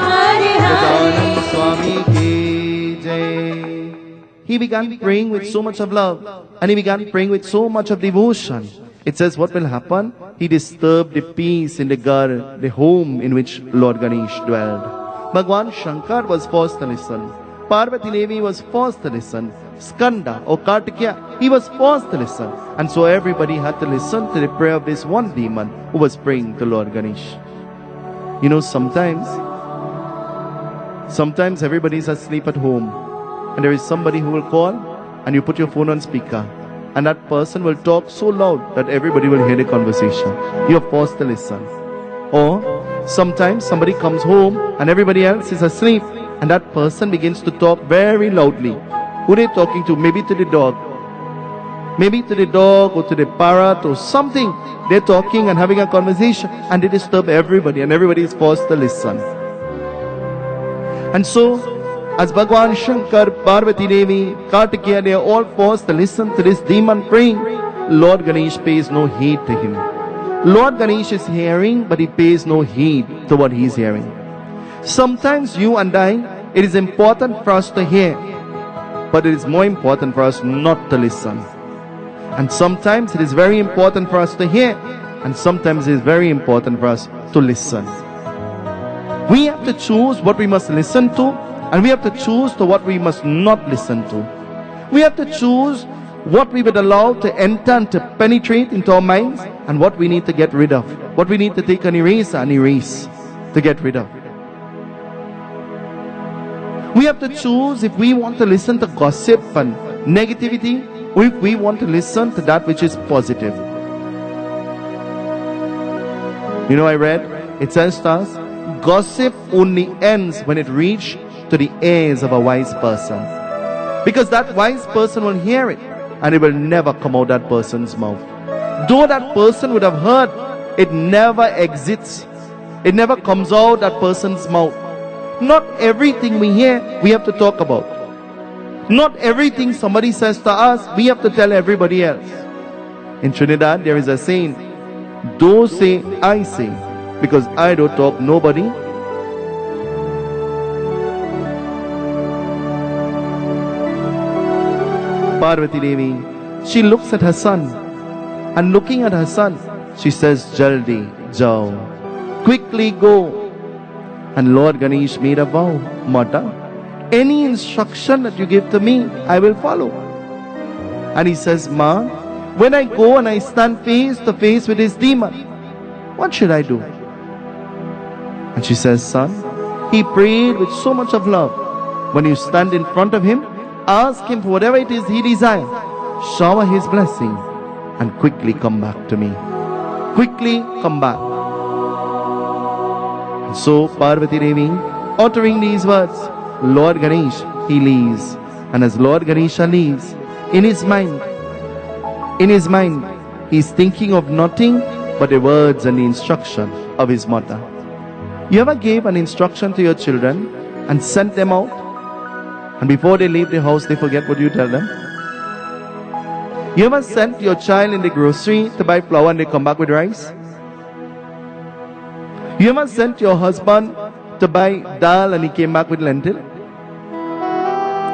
हरे हरे। गजानन स्वामी की जय। He began praying with so much of love, and he began praying with so much of devotion. It says what will happen? He disturbed the peace in the garden, the home in which Lord Ganesh dwelled. Bhagwan Shankar was forced to listen. Parvati Devi was forced to listen. Skanda or Kartikeya, he was forced to listen. And so everybody had to listen to the prayer of this one demon who was praying to Lord Ganesh. You know, sometimes Sometimes everybody is asleep at home and there is somebody who will call and you put your phone on speaker and that person will talk so loud that everybody will hear the conversation. You are forced to listen. Or sometimes somebody comes home and everybody else is asleep and that person begins to talk very loudly. Who are they talking to? Maybe to the dog. Maybe to the dog or to the parrot or something. They're talking and having a conversation and they disturb everybody and everybody is forced to listen. And so, as Bhagwan Shankar, Parvati Devi, Kartikeya, they are all forced to listen to this demon praying. Lord Ganesh pays no heed to him. Lord Ganesh is hearing, but he pays no heed to what he is hearing. Sometimes you and I, it is important for us to hear, but it is more important for us not to listen. And sometimes it is very important for us to hear, and sometimes it is very important for us to listen. We have to choose what we must listen to, and we have to choose to what we must not listen to. We have to choose what we would allow to enter and to penetrate into our minds, and what we need to get rid of. What we need to take and erase to get rid of. We have to choose if we want to listen to gossip and negativity, or if we want to listen to that which is positive. You know, I read, it says to us, gossip only ends when it reaches to the ears of a wise person. Because that wise person will hear it and it will never come out that person's mouth. Though that person would have heard, it never exits. It never comes out that person's mouth. Not everything we hear, we have to talk about. Not everything somebody says to us, we have to tell everybody else. In Trinidad, there is a saying, don't say, I say. Because I don't talk nobody. Parvati Devi, she looks at her son, and looking at her son, she says, Jaldi, jao, quickly go. And Lord Ganesh made a vow, Mata, any instruction that you give to me, I will follow. And he says, Ma, when I go and I stand face to face with this demon, what should I do? And she says, son, he prayed with so much of love. When you stand in front of him, ask him for whatever it is he desires. Shower his blessing and quickly come back to me. Quickly come back. And so Parvati Devi, uttering these words, Lord Ganesh, he leaves. And as Lord Ganesha leaves, in his mind, he's thinking of nothing but the words and the instruction of his mother. You ever gave an instruction to your children and sent them out, and before they leave the house, they forget what you tell them? You ever sent your child in the grocery to buy flour and they come back with rice? You ever sent your husband to buy dal and he came back with lentil?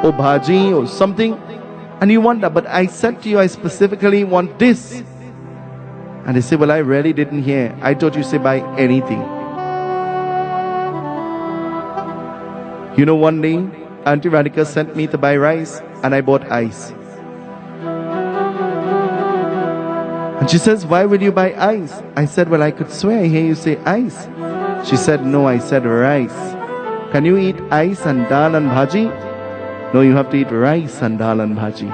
Or bhaji or something? And you wonder, but I said to you, I specifically want this. And they say, well, I really didn't hear. I thought you said buy anything. You know, one day, Auntie Radhika sent me to buy rice and I bought ice. And she says, why will you buy ice? I said, well, I could swear I hear you say ice. She said, no, I said rice. Can you eat ice and dal and bhaji? No, you have to eat rice and dal and bhaji.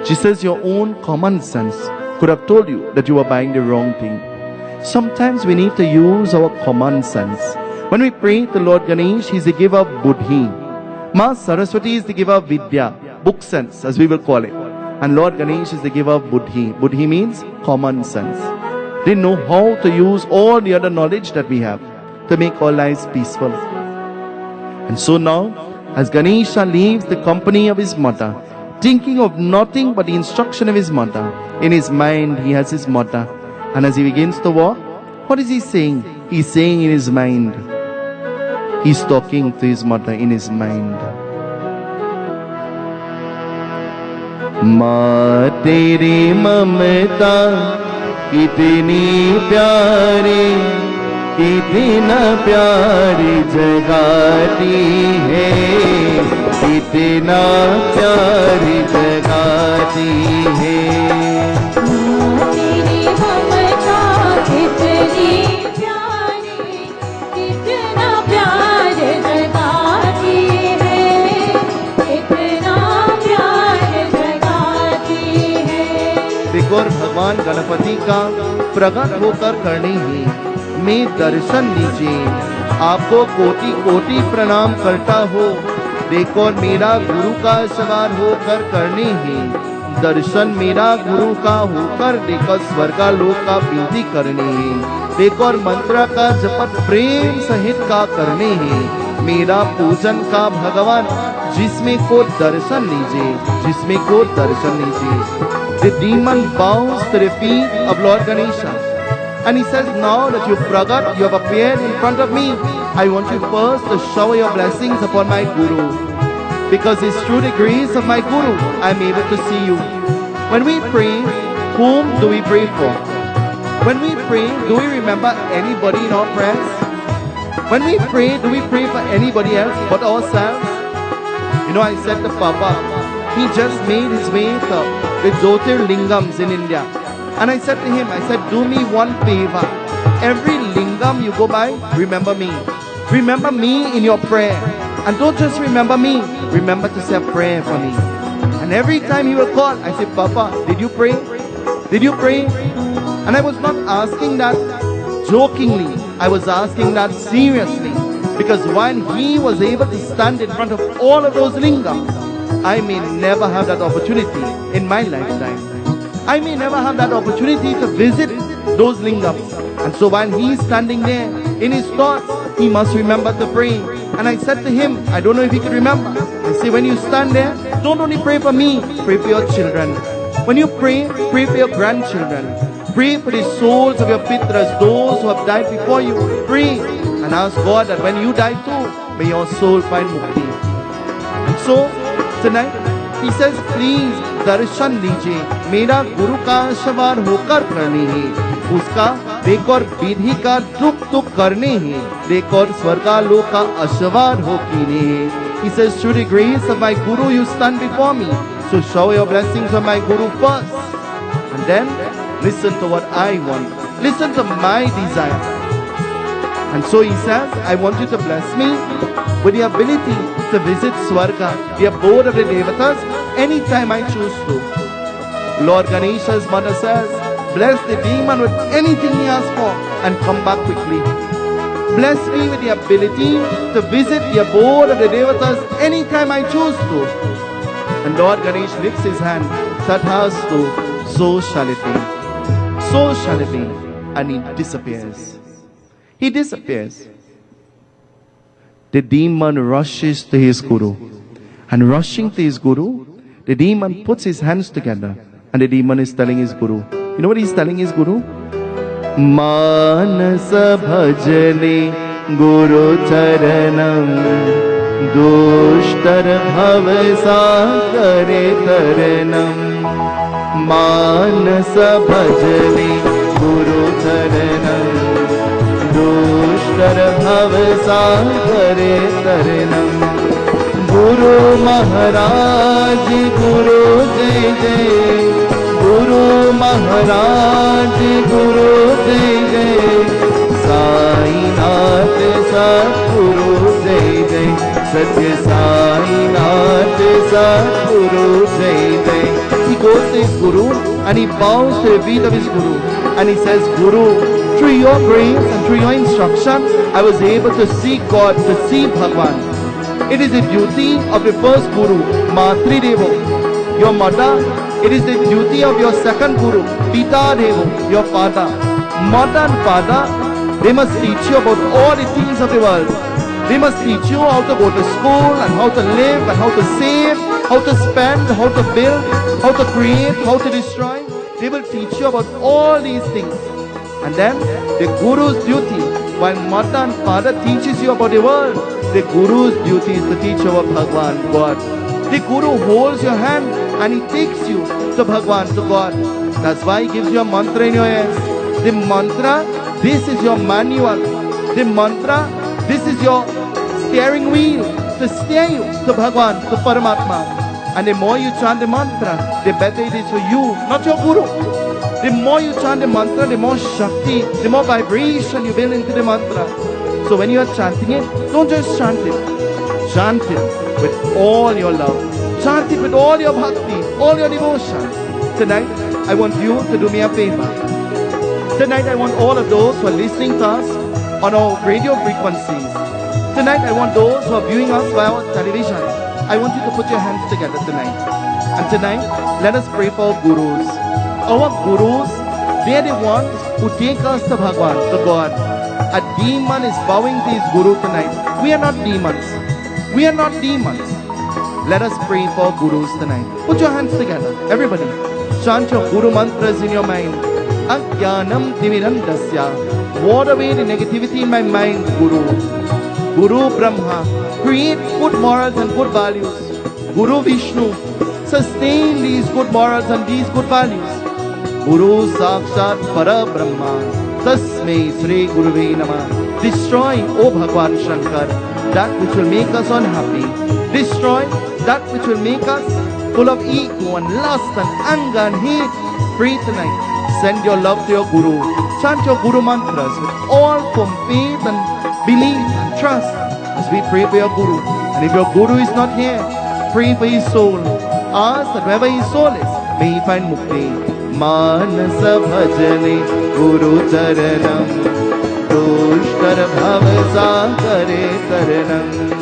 She says, your own common sense could have told you that you were buying the wrong thing. Sometimes we need to use our common sense. When we pray to Lord Ganesh, He is the giver of buddhi. Ma Saraswati is the giver of vidya, book sense as we will call it. And Lord Ganesh is the giver of buddhi. Buddhi means common sense. They know how to use all the other knowledge that we have to make our lives peaceful. And so now, as Ganesha leaves the company of his mother, thinking of nothing but the instruction of his mother, in his mind he has his mother. And as he begins to walk, what is he saying? He's saying in his mind. He's talking to his mother in his mind. माँ तेरी ममता कितनी प्यारी कितना प्यारी जगाती है कितना प्यारी जगाती है तेरी ममता कितनी प्यारी कितना प्यार जगाती वही काम प्रकट होकर करने ही में दर्शन लीजिए। आपको कोटि कोटि प्रणाम करता हो, देखो मेरा गुरु का सवार होकर करने ही दर्शन मेरा गुरु का होकर देखो स्वर्गालोक का विनती करने ही, देखो और मंत्र का जपत प्रेम सहित का करने ही मेरा पूजन का भगवान जिसमें को दर्शन लीजिए, जिसमें को दर्शन लीजिए। The demon bows to the feet of Lord Ganesha and he says, now that you've pragat, you have appeared in front of me, I want you first to shower your blessings upon my Guru, because it's through the grace of my Guru I am able to see you. When we pray, whom do we pray for? When we pray, do we remember anybody in our prayers? When we pray, do we pray for anybody else but ourselves? You know, I said to Papa, he just made his way to the Jyotirlingams in India. And I said to him, I said, do me one favor. Every lingam you go by, remember me. Remember me in your prayer. And don't just remember me, remember to say a prayer for me. And every time he will call, I say, Papa, did you pray? Did you pray? And I was not asking that jokingly. I was asking that seriously. Because while he was able to stand in front of all of those lingams, I may never have that opportunity in my lifetime. I may never have that opportunity to visit those lingams. And so while he's standing there, in his thoughts, he must remember to pray. And I said to him, I don't know if he could remember. I say, when you stand there, don't only pray for me, pray for your children. When you pray, pray for your grandchildren. Pray for the souls of your pitras, those who have died before you. Pray and ask God that when you die too, may your soul find mukti. And so, tonight, he says, please, darshan lijiye, मेरा गुरु का सवार होकर करने ही, उसका देख और विधि का दुख दुख करने ही, देख और स्वर्गालोक का असवार हो कीने ही. He says, through the grace of my Guru, you stand before me. So shower your blessings on my Guru first. And then, listen to what I want. Listen to my desire. And so he says, I want you to bless me with the ability to visit Swarga, the abode of the Devatas, anytime I choose to. Lord Ganesha's mother says, bless the demon with anything he asks for and come back quickly. Bless me with the ability to visit the abode of the Devatas anytime I choose to. And Lord Ganesh lifts his hand, Tathastu, so shall it be. So shall it be. And he disappears. He disappears. The demon rushes to his Guru. And rushing to his Guru, the demon puts his hands together. And the demon is telling his Guru. You know what he's telling his Guru? Manasa bhajane Guru charanam Dushtar bhavasa kare taranam. Manasa bhajane Guru charanam Dushtar bhavasa kare taranam. Guru Maharaj, Guru Jai Jai. Guru Maharaj, Guru Jai Jai. Sai Nath Satguru Jai Jai. Satya Sai Nath Satguru Jai Jai. He goes to his Guru and he bows to the feet of his Guru and he says, Guru, through your grace and through your instruction, I was able to see God, to see Bhagwan. It is the duty of the first Guru, Matri Devo, your mother. It is the duty of your second Guru, Pita Devo, your father. Mother and father, they must teach you about all the things of the world. They must teach you how to go to school and how to live and how to save, how to spend, how to build, how to create, how to destroy. They will teach you about all these things. And then the Guru's duty, while mother and father teaches you about the world, the Guru's duty is to teach you about Bhagwan, God. The Guru holds your hand and he takes you to Bhagwan, to God. That's why he gives you a mantra in your ears. The mantra, this is your manual. The mantra, this is your steering wheel to steer you to Bhagwan, to Paramatma. And the more you chant the mantra, the better it is for you, not your Guru. The more you chant the mantra, the more Shakti, the more vibration you build into the mantra. So when you are chanting it, don't just chant it. Chant it with all your love. Chant it with all your bhakti, all your devotion. Tonight, I want you to do me a favor. Tonight I want all of those who are listening to us on our radio frequencies. Tonight I want those who are viewing us via our television. I want you to put your hands together tonight. And tonight, let us pray for our gurus. Our gurus, they are the ones who take us to Bhagwan, to God. A demon is bowing to his guru tonight. We are not demons. We are not demons. Let us pray for gurus tonight. Put your hands together, everybody. Chant your guru mantras in your mind. Ajnanam timirandasya. Ward away the negativity in my mind, Guru. Guru Brahma. Create good morals and good values. Guru Vishnu. Sustain these good morals and these good values. Guru Sakshat Para Brahma. Tasmai Sri Guruve Namah. Destroy, O Bhagwan Shankar, that which will make us unhappy. Destroy that which will make us full of ego and lust and anger and hate. Pray tonight. Send your love to your Guru. Chant your Guru mantras with all from faith and belief and trust as we pray for your Guru. And if your Guru is not here, pray for his soul. Ask that wherever his soul is, may he find mukti. Manasa bhajane Guru charanam Dushtar bhava sakare taranam.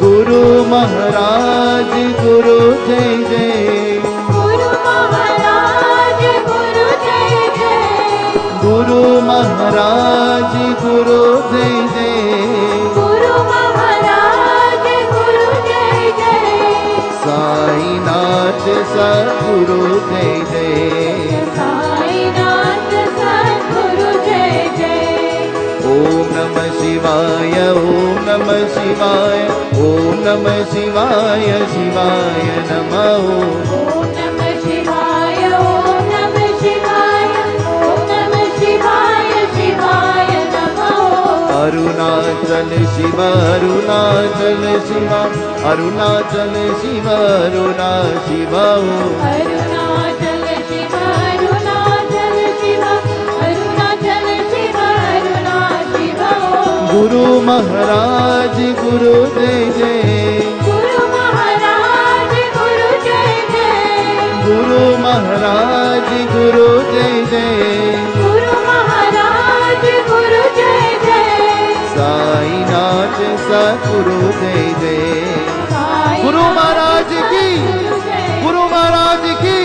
Guru Maharaj, Guru Jai Jai. Guru Maharaj, Guru Jai Jai. Guru Maharaj, Guru Jai Jai. Guru Maharaj, Guru Jai Jai. Sai Nath Sadguru Jai Jai. Sai Nath Sadguru Jai Jai. Om Namah Shivaya, Om Namah Shivaya. Om Namah Shivaya, Shivaya Namah. Om Namah Shivaya, Om Namah Shivaya. Om Namah Shivaya, Shivaya Namah. Arunachal Shiva, Arunachal Shiva. Arunachal Shiva, Arunachal Shiva. Arunachal Shiva, Arunachal Shiva. Arunachal Shiva, Arunachal Shiva. Guru Maharaj, Guru Jai Jai. Guru Maharaj, Guru Jai Jai. Guru Maharaj, Guru Jai Jai. Guru Maharaj, Guru Jai Jai. Sai Nath Sadguru Jai Jai. Guru Maharaj ki, Guru Maharaj ki.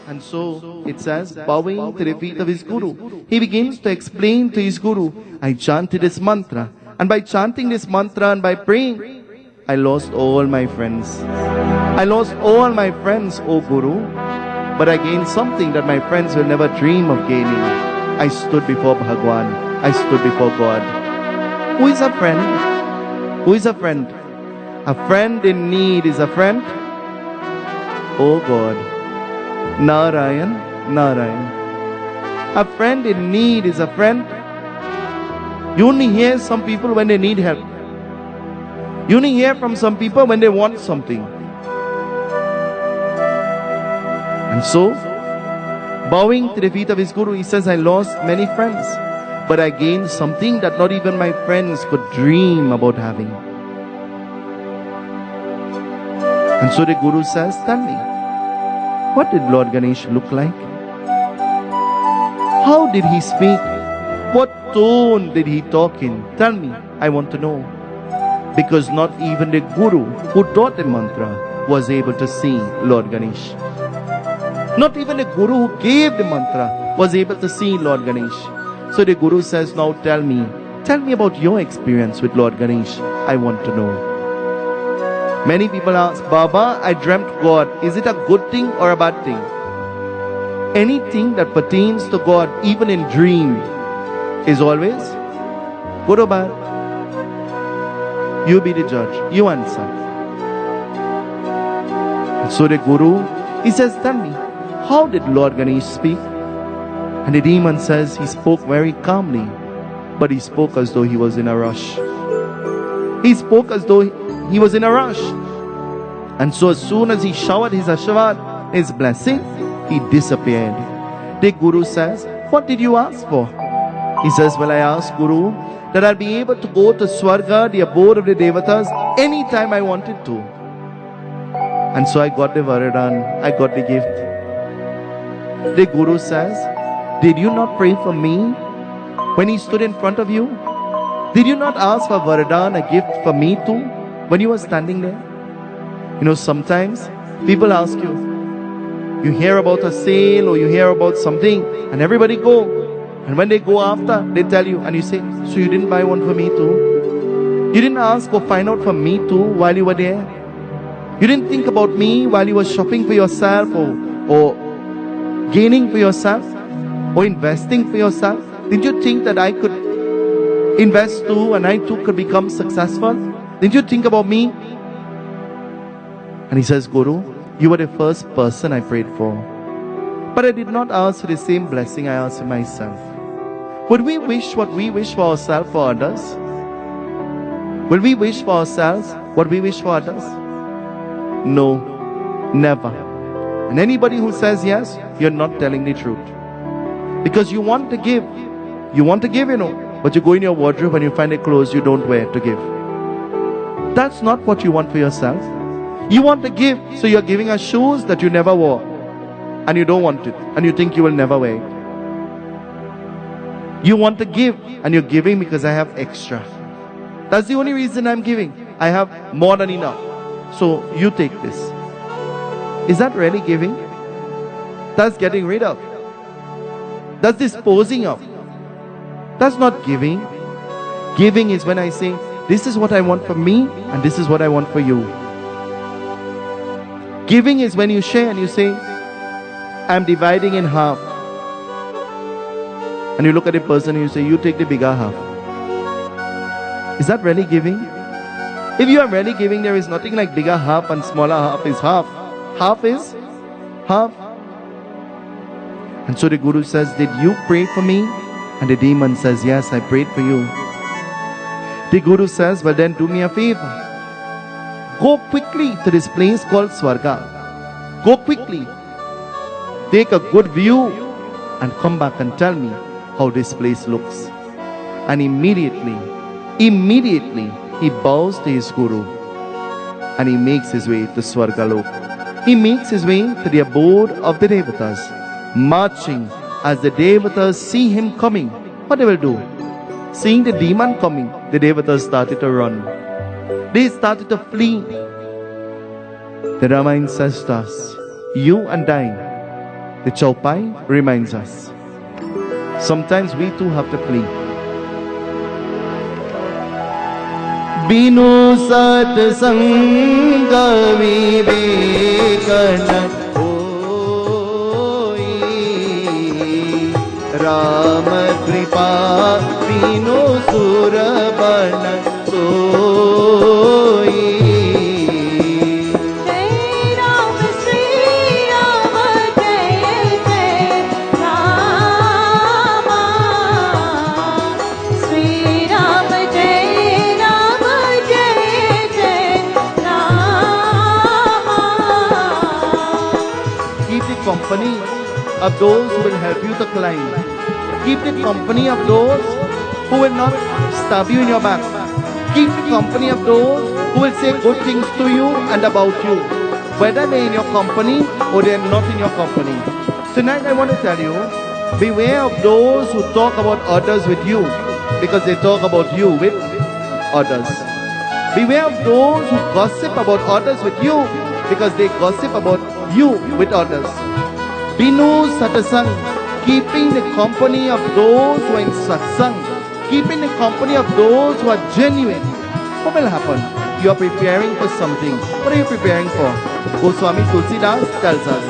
And so it says, bowing to the feet of his Guru, he begins to explain to his Guru, I chanted this mantra, and by chanting this mantra and by praying, I lost all my friends. I lost all my friends, O Guru, but I gained something that my friends will never dream of gaining. I stood before Bhagwan. I stood before God. Who is a friend? Who is a friend? A friend in need is a friend. Oh God. Narayan, Narayan. A friend in need is a friend. You only hear some people when they need help. You only hear from some people when they want something. And so, bowing to the feet of his Guru, he says, I lost many friends, but I gained something that not even my friends could dream about having. And so the Guru says, tell me, what did Lord Ganesh look like? How did he speak? What tone did he talk in? Tell me, I want to know. Because not even the Guru who taught the mantra was able to see Lord Ganesh. Not even the Guru who gave the mantra was able to see Lord Ganesh. So the Guru says, now tell me about your experience with Lord Ganesh. I want to know. Many people ask, Baba, I dreamt God. Is it a good thing or a bad thing? Anything that pertains to God, even in dream, is always good or bad. You be the judge. You answer. And so the Guru, he says, tell me, how did Lord Ganesh speak? And the demon says, he spoke very calmly, but he spoke as though he was in a rush. He spoke as though he was in a rush. And so as soon as he showered his ashirvad, his blessing, he disappeared. The Guru says, what did you ask for? He says, well, I asked Guru that I'll be able to go to Swarga, the abode of the Devatas, anytime I wanted to. And so I got the Varadan, I got the gift. The Guru says, did you not pray for me when he stood in front of you? Did you not ask for Varadan, a gift for me too, when you were standing there? You know, sometimes people ask you, you hear about a sale or you hear about something and everybody go. And when they go after, they tell you and you say, so you didn't buy one for me too? You didn't ask or find out for me too while you were there? You didn't think about me while you were shopping for yourself or gaining for yourself or investing for yourself? Did you think that I could invest too and I too could become successful? Did you think about me? And he says, Guru, you were the first person I prayed for. But I did not ask for the same blessing I asked for myself. Would we wish what we wish for ourselves for others? Will we wish for ourselves what we wish for others? No, never. And anybody who says yes, you're not telling the truth. Because you want to give. You want to give, you know. But you go in your wardrobe and you find the clothes you don't wear to give. That's not what you want for yourself. You want to give, so you're giving us shoes that you never wore. And you don't want it. And you think you will never wear it. You want to give, and you're giving because I have extra. That's the only reason I'm giving. I have more than enough. So you take this. Is that really giving? That's getting rid of. That's disposing of. That's not giving. Giving is when I say, this is what I want for me and this is what I want for you. Giving is when you share and you say, I'm dividing in half. And you look at the person and you say, you take the bigger half. Is that really giving? If you are really giving, there is nothing like bigger half and smaller half is half. Half is half. And so the Guru says, did you pray for me? And the demon says, yes, I prayed for you. The Guru says, well then do me a favor. Go quickly to this place called Swarga. Go quickly. Take a good view and come back and tell me how this place looks. And immediately, he bows to his Guru and he makes his way to Swargalok. He makes his way to the abode of the Devatas, marching as the Devatas see him coming. What they will do? Seeing the demon coming, the Devatas started to run. They started to flee. The Ramayana says to us, you and I, the Chaupai reminds us, sometimes we too have to flee. Binu sat sanga vivekana hoi, Ram kripa binu surabana soi. Company of those who will help you to climb. Keep the company of those who will not stab you in your back. Keep the company of those who will say good things to you and about you, whether they're in your company or they're not in your company. Tonight I want to tell you, beware of those who talk about others with you because they talk about you with others. Beware of those who gossip about others with you because they gossip about you with others. Binu satsang, keeping the company of those who are in satsang, keeping the company of those who are genuine. What will happen? You are preparing for something. What are you preparing for? Goswami Tulsidas tells us,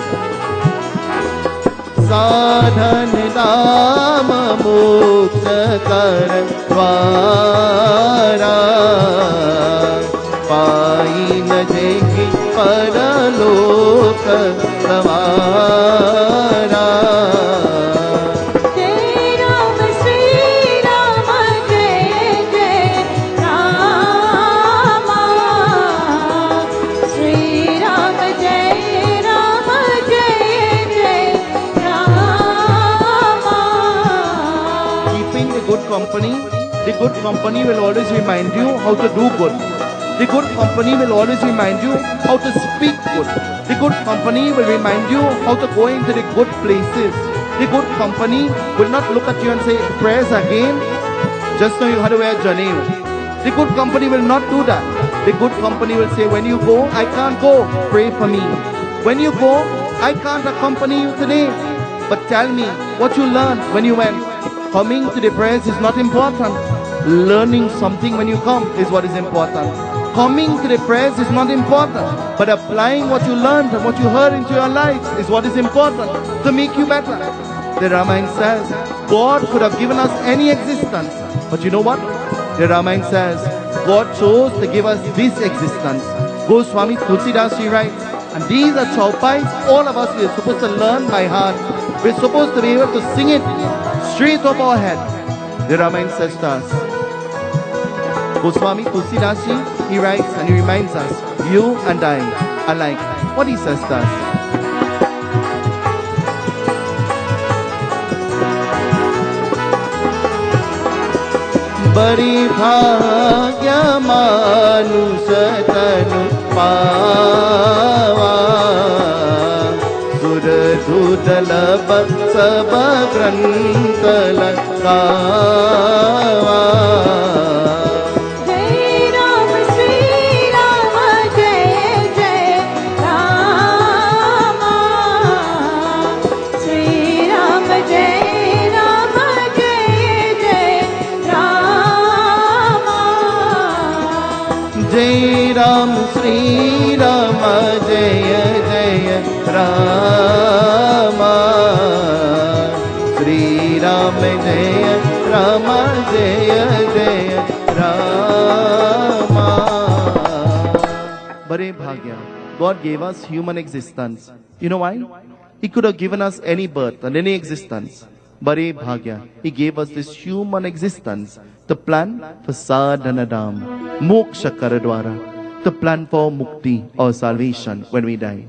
Sadhan Dama Mukta Kar Dwara Pai na jeki Paraloka Samara. company will always remind you how to do good. The good company will always remind you how to speak good. The good company will remind you how to go into the good places. The good company will not look at you and say, prayers again, just know you how to wear janev. The good company will not do that. The good company will say, when you go, I can't go, pray for me. When you go, I can't accompany you today, but tell me what you learned when you went. Coming to the prayers is not important. Learning something when you come is what is important. Coming to the prayers is not important, but applying what you learned and what you heard into your lives is what is important to make you better. The Ramayana says, God could have given us any existence, but you know what? The Ramayana says, God chose to give us this existence. Goswami Tulsidas writes, and these are chaupais, all of us we are supposed to learn by heart. We're supposed to be able to sing it straight up our head. The Ramayana says to us, Goswami Tulsidas, he writes and he reminds us, you and I are like, what he says to us. Bari bhagya manus tanu pava Surdudala saba grantala kava Sri Rama Jaya Jaya Rama Sri Rama Jaya Rama Jaya Jaya Rama. Bare Bhagya, God gave us human existence. You know why? He could have given us any birth and any existence. Bare Bhagya, He gave us this human existence to plan for sadhanadam, moksha karadwara, to plan for mukti or salvation when we die.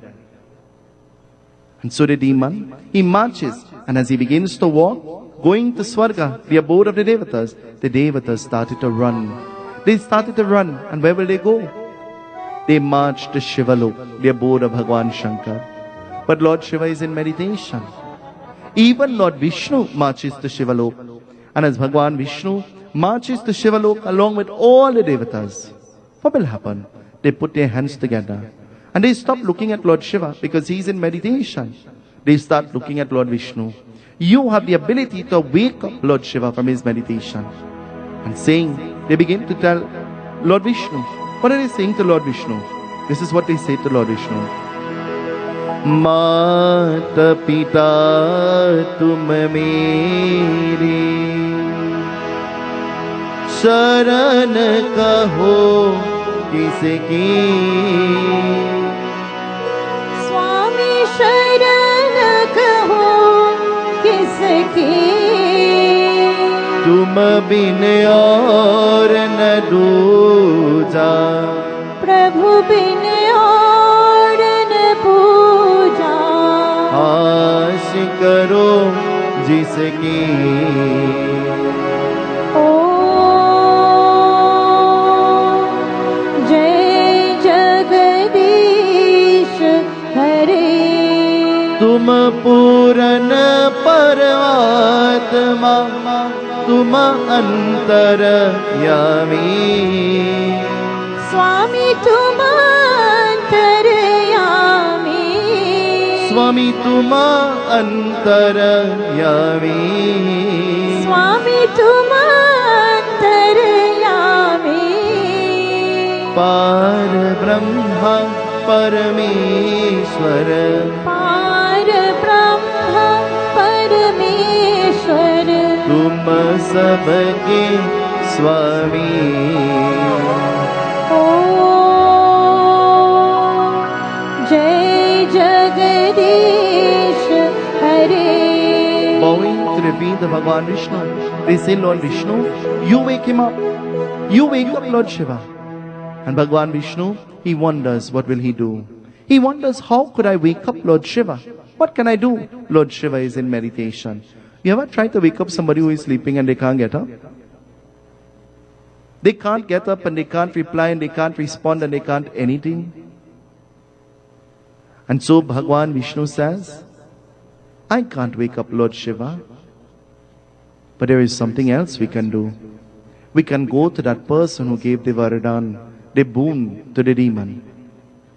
And so the demon, he marches, and as he begins to walk, going to Swarga, the abode of the Devatas started to run. They started to run, and where will they go? They marched to Shivalok, the abode of Bhagwan Shankar. But Lord Shiva is in meditation. Even Lord Vishnu marches to Shivalok. And as Bhagwan Vishnu marches to Shivalok along with all the Devatas, what will happen? They put their hands together and they stop looking at Lord Shiva because he is in meditation. They start looking at Lord Vishnu. You have the ability to wake up Lord Shiva from his meditation. And saying, they begin to tell Lord Vishnu. What are they saying to Lord Vishnu? This is what they say to Lord Vishnu. Mata pita tum mere sharan kaho किसकी स्वामी शरण कहो किसकी तुम बिन और न दूजा प्रभु बिन और न पूजा आश करो जिसकी तुम पूरन परमात्मा तुम अंतरयामी स्वामी तुम अंतरयामी स्वामी तुम अंतरयामी स्वामी तुम अंतरयामी पार ब्रह्मा परमेश्वर परमेश्वर तुम सबके स्वामी ओ जय जगदीश हरे. Bowing to the feet of Bhagwan Vishnu, they say, Lord Vishnu, you wake him up. You wake up Lord Shiva. And Bhagwan Vishnu, he wonders what will he do. He wonders, how could I wake up Lord Shiva? What can I do? Lord Shiva is in meditation. You ever tried to wake up somebody who is sleeping and they can't get up? They can't get up and they can't reply and they can't respond and they can't anything. And so Bhagwan Vishnu says, I can't wake up Lord Shiva. But there is something else we can do. We can go to that person who gave the Varadan, the boon to the demon,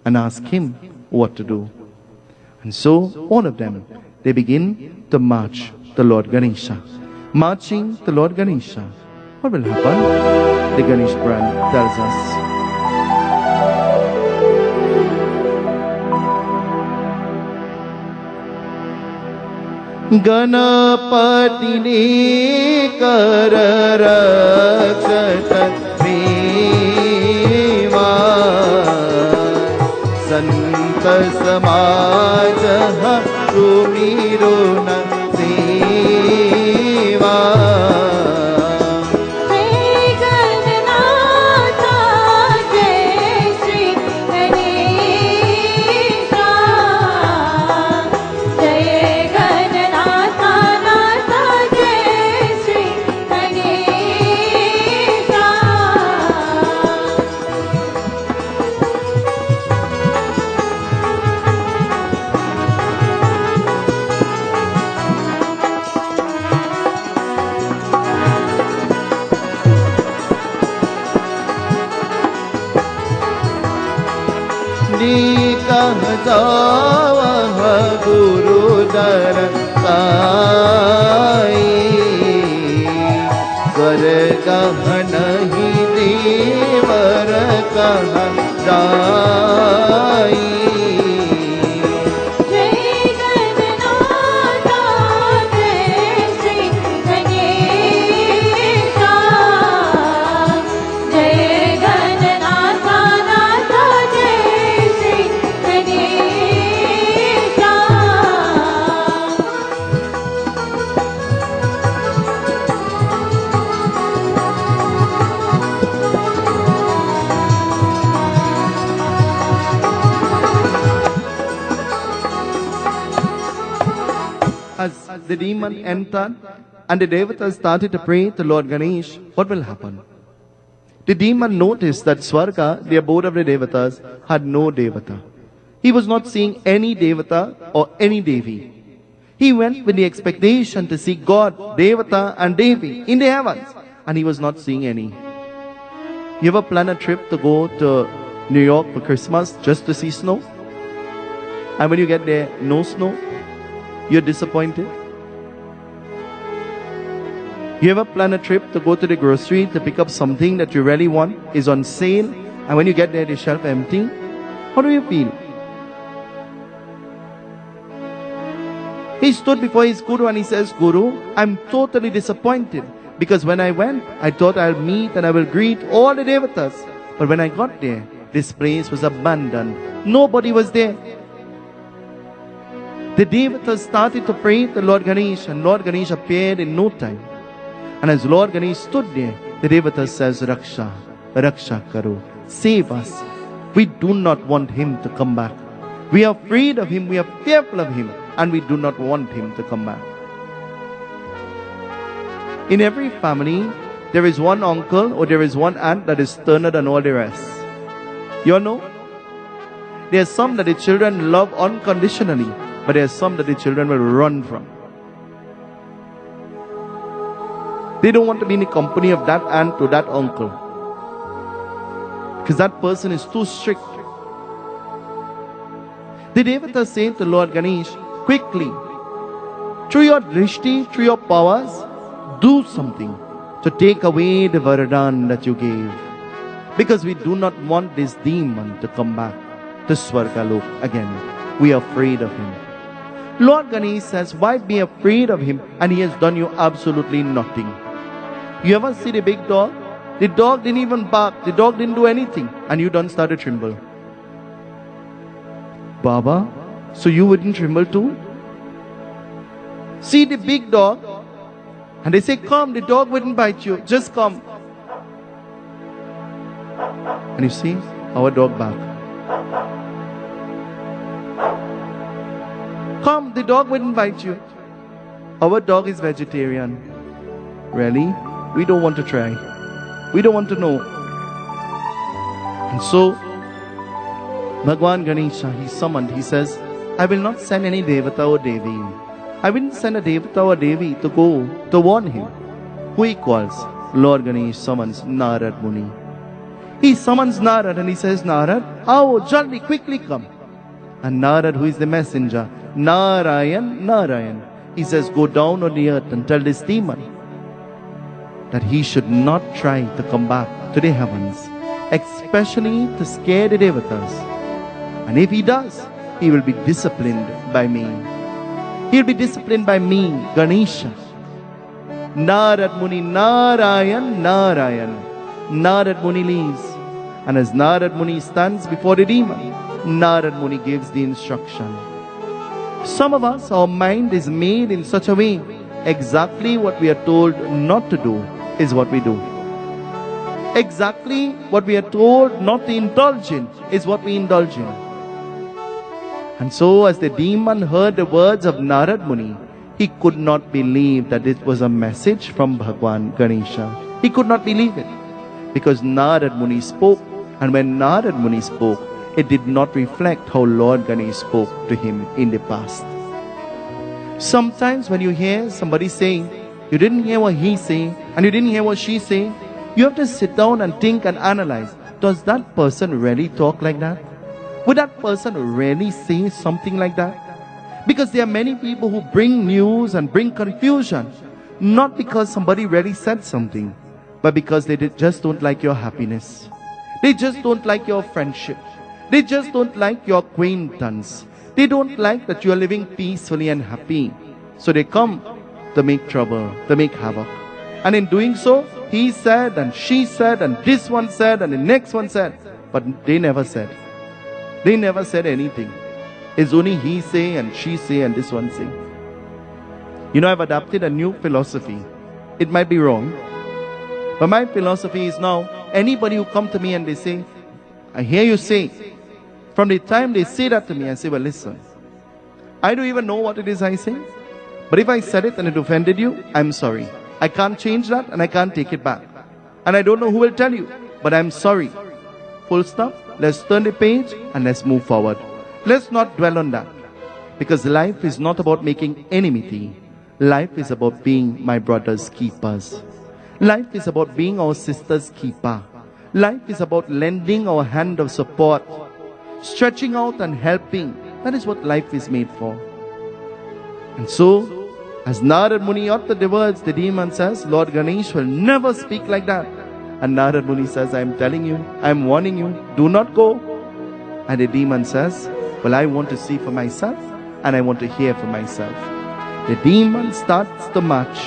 and ask him what to do. And so all of them, they begin to march to Lord Ganesha. Marching to Lord Ganesha. What will happen? The Ganesh Puran tells us. Ganpati ने कर रक्षत मेवा संत समाज सुमिरो न सेवा जावह गुरु दर साई स्वर्ग नहीं देवर कह जाई the demon entered and the devatas started to pray to Lord Ganesh, what will happen? The demon noticed that Swarga, the abode of the devatas, had no devata. He was not seeing any devata or any devi. He went with the expectation to see God, devata and devi in the heavens, and he was not seeing any. You ever plan a trip to go to New York for Christmas just to see snow? And when you get there, no snow, you're disappointed. You ever plan a trip to go to the grocery to pick up something that you really want, is on sale, and when you get there, the shelf empty? How do you feel? He stood before his Guru and he says, Guru, I'm totally disappointed because when I went, I thought I'll meet and I will greet all the devatas. But when I got there, this place was abandoned. Nobody was there. The devatas started to pray to Lord Ganesh and Lord Ganesh appeared in no time. And as Lord Ganesh stood there, the devatas says, Raksha, Raksha Karo, save us. We do not want him to come back. We are afraid of him, we are fearful of him, and we do not want him to come back. In every family, there is one uncle or there is one aunt that is sterner than all the rest. You all know? There are some that the children love unconditionally, but there are some that the children will run from. They don't want to be in the company of that aunt or that uncle, because that person is too strict. The devatas say to Lord Ganesh, quickly, through your drishti, through your powers, do something to take away the Varadan that you gave. Because we do not want this demon to come back to Swargalok again. We are afraid of him. Lord Ganesh says, why be afraid of him? And he has done you absolutely nothing. You ever see the big dog? The dog didn't even bark. The dog didn't do anything. And you don't start to tremble. Baba, so you wouldn't tremble too? See the big dog, and they say, come, the dog wouldn't bite you, just come. And you see, our dog back. Come, the dog wouldn't bite you. Our dog is vegetarian. Really? We don't want to try. We don't want to know. And so, Bhagwan Ganesha, he summoned, he says, I will not send any Devata or Devi. I will not send a Devata or Devi to go to warn him. Who he calls? Lord Ganesh summons Narad Muni. He summons Narad and he says, Narad, आओ, jaldi, quickly come. And Narad, who is the messenger, Narayan, Narayan, he says, go down on the earth and tell this demon that he should not try to come back to the heavens, especially to scare the Devatas. And if he does, he will be disciplined by me. He will be disciplined by me, Ganesha. Narad Muni, Narayan, Narayan. Narad Muni leaves. And as Narad Muni stands before the demon, Narad Muni gives the instruction. Some of us, our mind is made in such a way, exactly what we are told not to do is what we do. Exactly what we are told not to indulge in is what we indulge in. And so as the demon heard the words of Narad Muni, he could not believe that it was a message from Bhagwan Ganesha. He could not believe it. Because Narad Muni spoke, and when Narad Muni spoke, it did not reflect how Lord Ganesh spoke to him in the past. Sometimes when you hear somebody saying, you didn't hear what he say, and you didn't hear what she say, you have to sit down and think and analyze. Does that person really talk like that? Would that person really say something like that? Because there are many people who bring news and bring confusion, not because somebody really said something, but because they just don't like your happiness. They just don't like your friendship. They just don't like your acquaintance. They don't like that you are living peacefully and happy. So they come to make trouble, to make havoc. And in doing so, he said and she said and this one said and the next one said. But they never said. They never said anything. It's only he say and she say and this one say. You know, I've adopted a new philosophy. It might be wrong. But my philosophy is now, anybody who come to me and they say, I hear you say, from the time they say that to me, I say, well, listen, I don't even know what it is I say. But if I said it and it offended you, I'm sorry. I can't change that and I can't take it back. And I don't know who will tell you, but I'm sorry. Full stop. Let's turn the page and let's move forward. Let's not dwell on that. Because life is not about making enmity. Life is about being my brother's keepers. Life is about being our sister's keeper. Life is about lending our hand of support, stretching out and helping. That is what life is made for. And so, as Narad Muni uttered the words, the demon says, Lord Ganesh will never speak like that. And Narad Muni says, I am telling you, I am warning you, do not go. And the demon says, well, I want to see for myself and I want to hear for myself. The demon starts to march.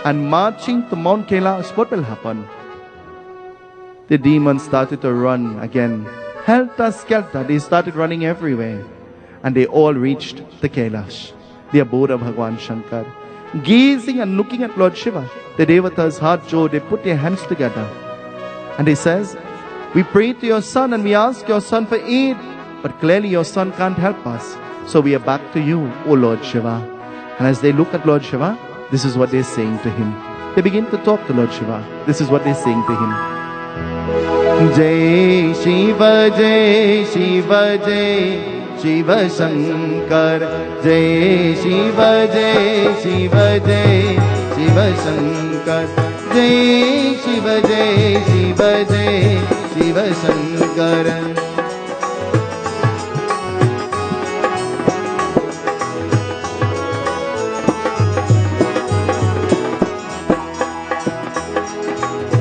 And marching to Mount Kailash, what will happen? The demons started to run again. Helter-skelter, they started running everywhere. And they all reached the Kailash, the abode of Bhagwan Shankar. Gazing and looking at Lord Shiva, the Devatas heart joy, they put their hands together. And they says, we pray to your son and we ask your son for aid. But clearly your son can't help us. So we are back to you, O Lord Shiva. And as they look at Lord Shiva, this is what they're saying to him. They begin to talk to Lord Shiva. This is what they're saying to him. Jai Shiva, Jai Shiva, Jai Shiva Shankar. Jai Shiva, Jai Shiva, Jai Shiva Shankar. Jai Shiva, Jai Shiva, Jai Shiva Shankar.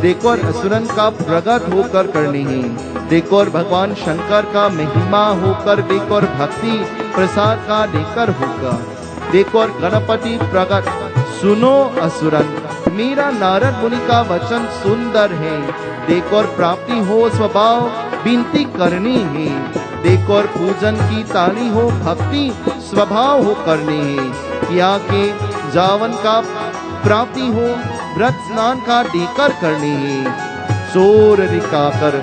देखो और असुरन का प्रगट होकर करनी ही, देखो और भगवान शंकर का महिमा होकर, देखो और भक्ति प्रसाद का देकर होकर, देखो और गणपति प्रगट। सुनो असुरन, मेरा नारद मुनि का वचन सुंदर है। देखो और प्राप्ति हो स्वभाव विनती करनी है। देखो और पूजन की ताली हो भक्ति स्वभाव हो करनी है। किया के जावन का प्राप्ति हो व्रत स्नान का देकर करनी है। चोर रिकाकर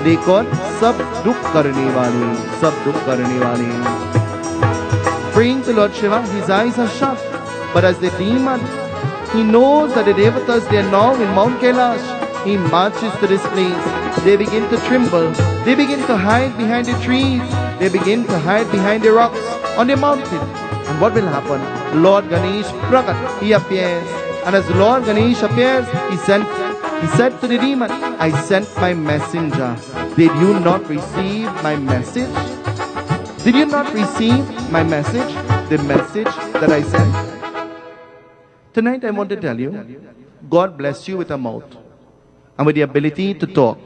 देखो सब दुख करने वाले, सब दुख करने वाले। Praying to Lord Shiva, his eyes are shut. But as the demon, he knows that the devatas, they are now in Mount Kailash. He marches to this place. They begin to tremble. They begin to hide behind the trees. They begin to hide behind the rocks on the mountain. And what will happen? Lord Ganesh, Prakat, he appears. And as Lord Ganesh appears, he said to the demon, I sent my messenger. Did you not receive my message? Did you not receive my message? The message that I sent? Tonight I want to tell you, God bless you with a mouth and with the ability to talk.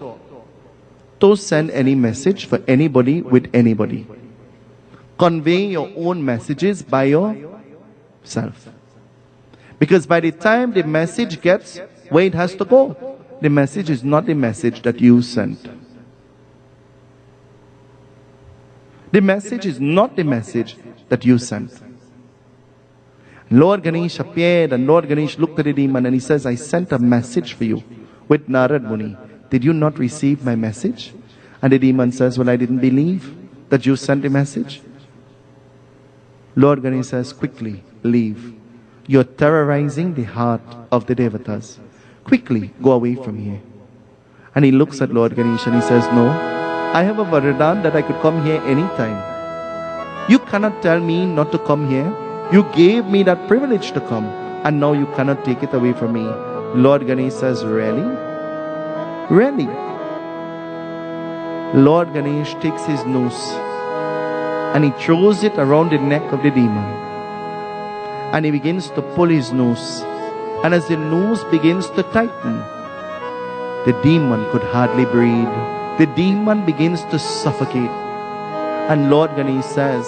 Don't send any message for anybody with anybody. Convey your own messages by yourself. Because by the time the message gets where it has to go, the message is not the message that you sent. The message is not the message that you sent. Lord Ganesh appeared and Lord Ganesh looked at the demon and he says, I sent a message for you with Narad Muni. Did you not receive my message? And the demon says, well, I didn't believe that you sent the message. Lord Ganesh says, quickly leave. You're terrorizing the heart of the devatas. Quickly go away from here. And he looks at Lord Ganesh and he says, no, I have a Varadan that I could come here anytime. You cannot tell me not to come here. You gave me that privilege to come and now you cannot take it away from me. Lord Ganesh says, really? Really? Lord Ganesh takes his noose and he throws it around the neck of the demon. And he begins to pull his noose. And as the noose begins to tighten, the demon could hardly breathe. The demon begins to suffocate. And Lord Ganesh says,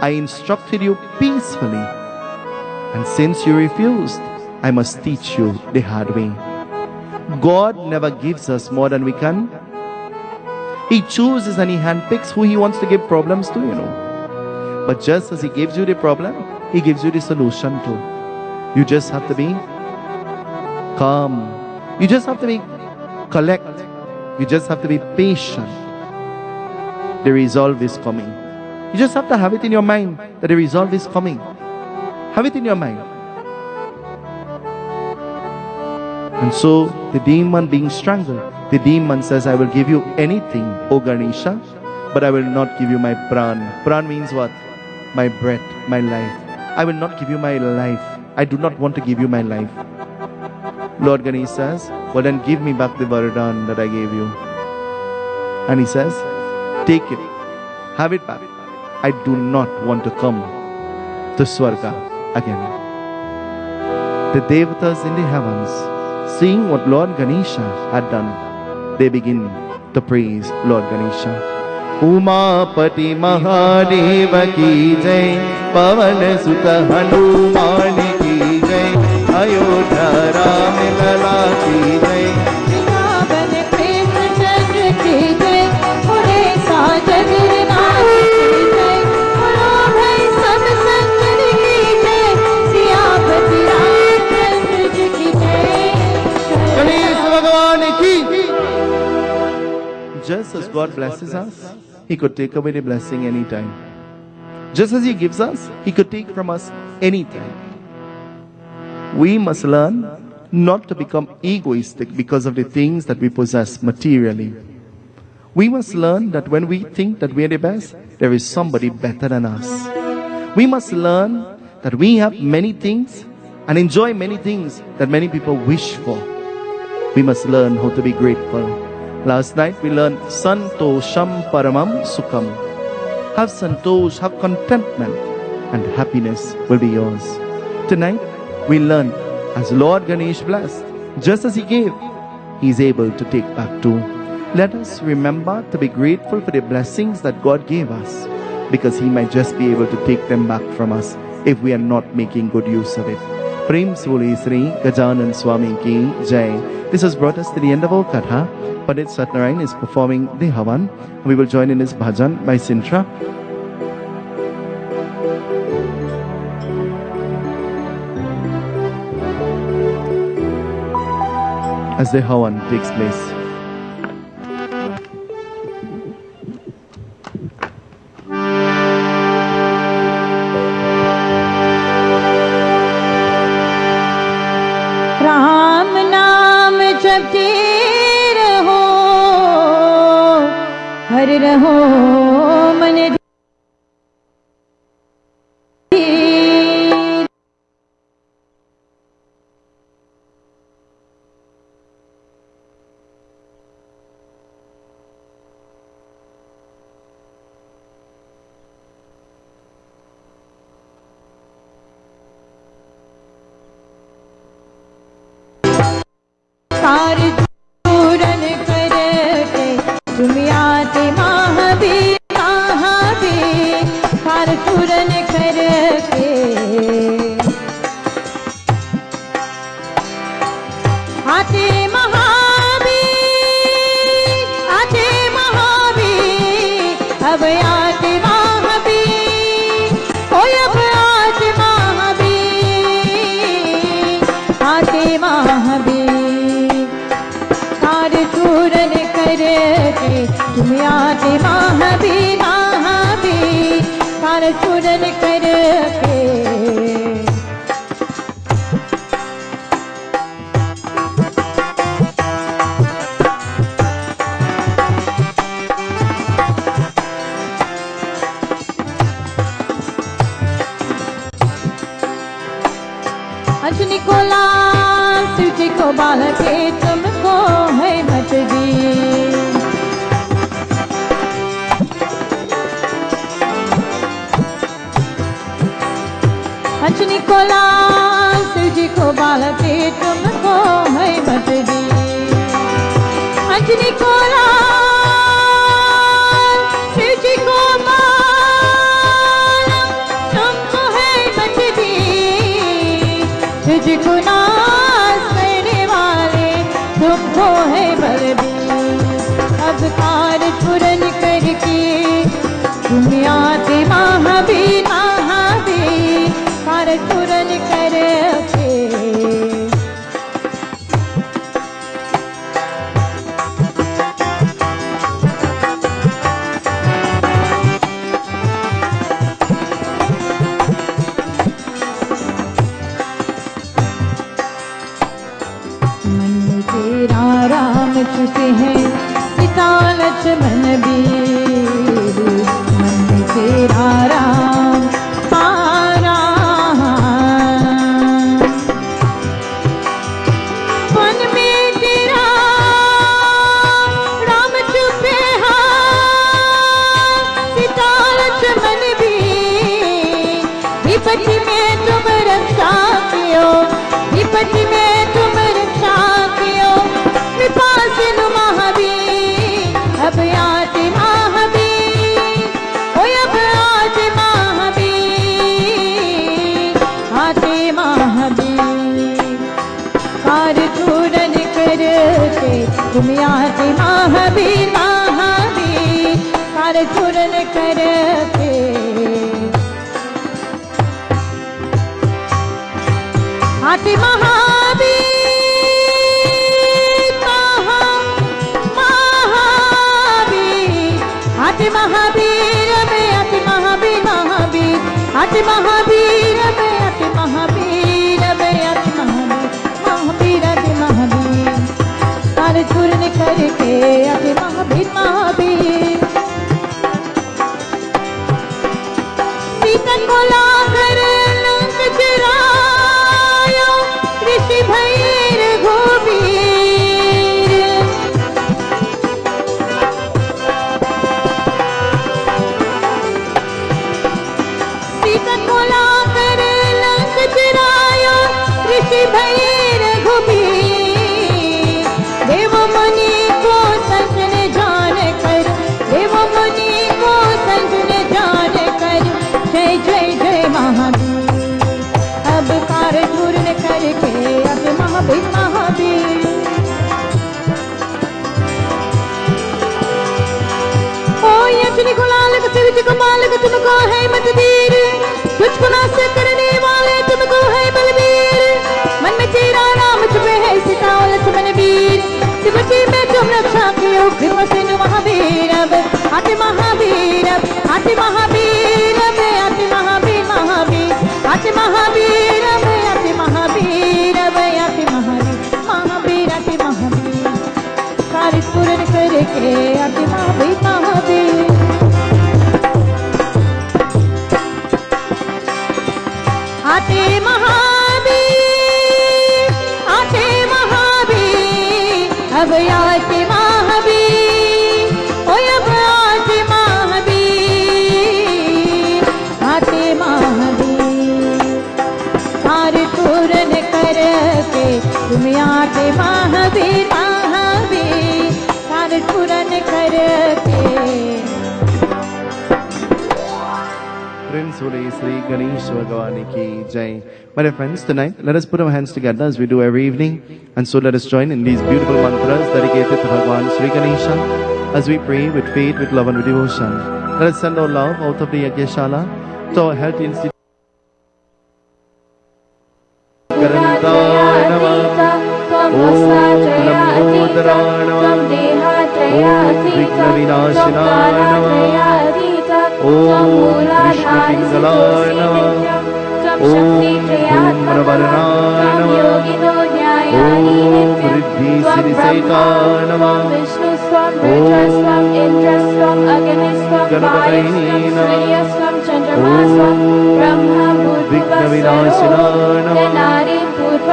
I instructed you peacefully. And since you refused, I must teach you the hard way. God never gives us more than we can. He chooses and he handpicks who he wants to give problems to, But just as he gives you the problem, he gives you the solution too. You just have to be calm. You just have to be collect. You just have to be patient. The resolve is coming. You just have to have it in your mind that the resolve is coming. Have it in your mind. And so the demon being strangled, the demon says, I will give you anything, O Ganesha, but I will not give you my pran. Pran means what? My breath, my life. I will not give you my life. I do not want to give you my life. Lord Ganesh says, well then give me back the Varadan that I gave you. And he says, take it. Have it back. I do not want to come to Swarga again. The Devatas in the heavens, seeing what Lord Ganesha had done, they begin to praise Lord Ganesha. Umapati Mahadeva ki jai, Pavan Sutta Hanuman ki jai, Ayodhya Ram Lala ki jai. Vrindavan Krishna चंद्र की जय, उड़ीसा जगन्नाथ की जय, बोलो भाई सब संतन की जय, सियापति रामचंद्र जी की जय। Ganesh Bhagwan ki. Just as God blesses us, He could take away the blessing anytime. Just as He gives us, He could take from us anytime. We must learn not to become egoistic because of the things that we possess materially. We must learn that when we think that we are the best, there is somebody better than us. We must learn that we have many things and enjoy many things that many people wish for. We must learn how to be grateful. Last night we learned Santosham Paramam Sukham. Have santosh, have contentment, and happiness will be yours. Tonight we learn, as Lord Ganesh blessed, just as He gave, He is able to take back too. Let us remember to be grateful for the blessings that God gave us, because He might just be able to take them back from us if we are not making good use of it. Prem Suli Sri Gajanan Swami Ki Jai. This has brought us to the end of our Katha. Pandit Satnarayan is performing the Havan. We will join in his bhajan by Sintra. As the Havan takes place. हर रहो मन धीर। Car चूरन करके तुम आते Mahavir Mahavir. Car चूरन करके आते महावीर आते महावीर। अब आते महावीर ओ अब आते महावीर आते महावीर। कार चूरन करके तुम आते महावीर महावीर। कार चूरन करके अजनी को लाल तुझे को बाल के तुमको है मत दी। अजनी को लाल तुझे को बाल के तुमको है मत दी। अजनी को लाल तुझे को बाल तुमको है मत दी। तुझको नाज करने वाले तुमको है बलबीर। अब कार चूरन करके तुम आते महावीर महावीर। कार चूरन करके मन में तेरा राम चुके हैं सीता लक्ष्मण वीर। मन में तेरा राम पारा मन में तेरा राम चुके हैं सीता लक्ष्मण वीर। विपत्ति में तुम रक्षा कियो विपत्ति में तुम रक्षा कियो। कृपा सिंधु महावीर अब आते महावीर ओ अब आते महावीर आते महावीर। कार चूरन करके तुम आते महावीर महावीर। कार चूरन करके आते महावीर महावीर। आते महावीर में आते महावीर महावीर। आते महावीर में आते महावीर में आते महावीर महावीर आते महावीर। कार चूरन करके आते महावीर महावीर। सीता को लाकर लंक चरायो ऋषि भैर घोबीर। सीता को लाकर लंक चरायो ऋषि भैर घोबीर। देव मुनि को संजन जान कर देव मुनि को संजन जान कर जय जय जय महावीर। अब कार चूरन करके अब महावीर महावीर। ओ यजनी को लाल तुझ को मालिक तुमको है मत धीर। तुझको नाश करने वाले तुमको है बलबीर। मन में तेरा नाम छुपे है सीता लक्ष्मण वीर। विपत्ति में तुम रक्षा कियो कृपा सिंधु महावीर। अब आते महावीर आते महावीर आते महावीर महावीर। आते महावीर आते महावीर आते महावीर महावीर आते महावीर। कार चूरन करके आते Mahavir Mahavir. Sule Sri Ganesh Bhagwan ki Jai. My dear friends, tonight let us put our hands together as we do every evening, and so let us join in these beautiful mantras dedicated to Bhagwan Sri Ganesha as we pray with faith, with love and with devotion. Let us send our love out of the Yagyashala to our health institute. Karantaya Namah, Om Lamodara Namah, Om Vigna Vinashina Namah, Om Krishna Pingala Namah, Om Dhumravarna Namah, Om Riddhi Siriseta Namah, Om Ganapataye Namah, Om Vigna Vinashina Namah,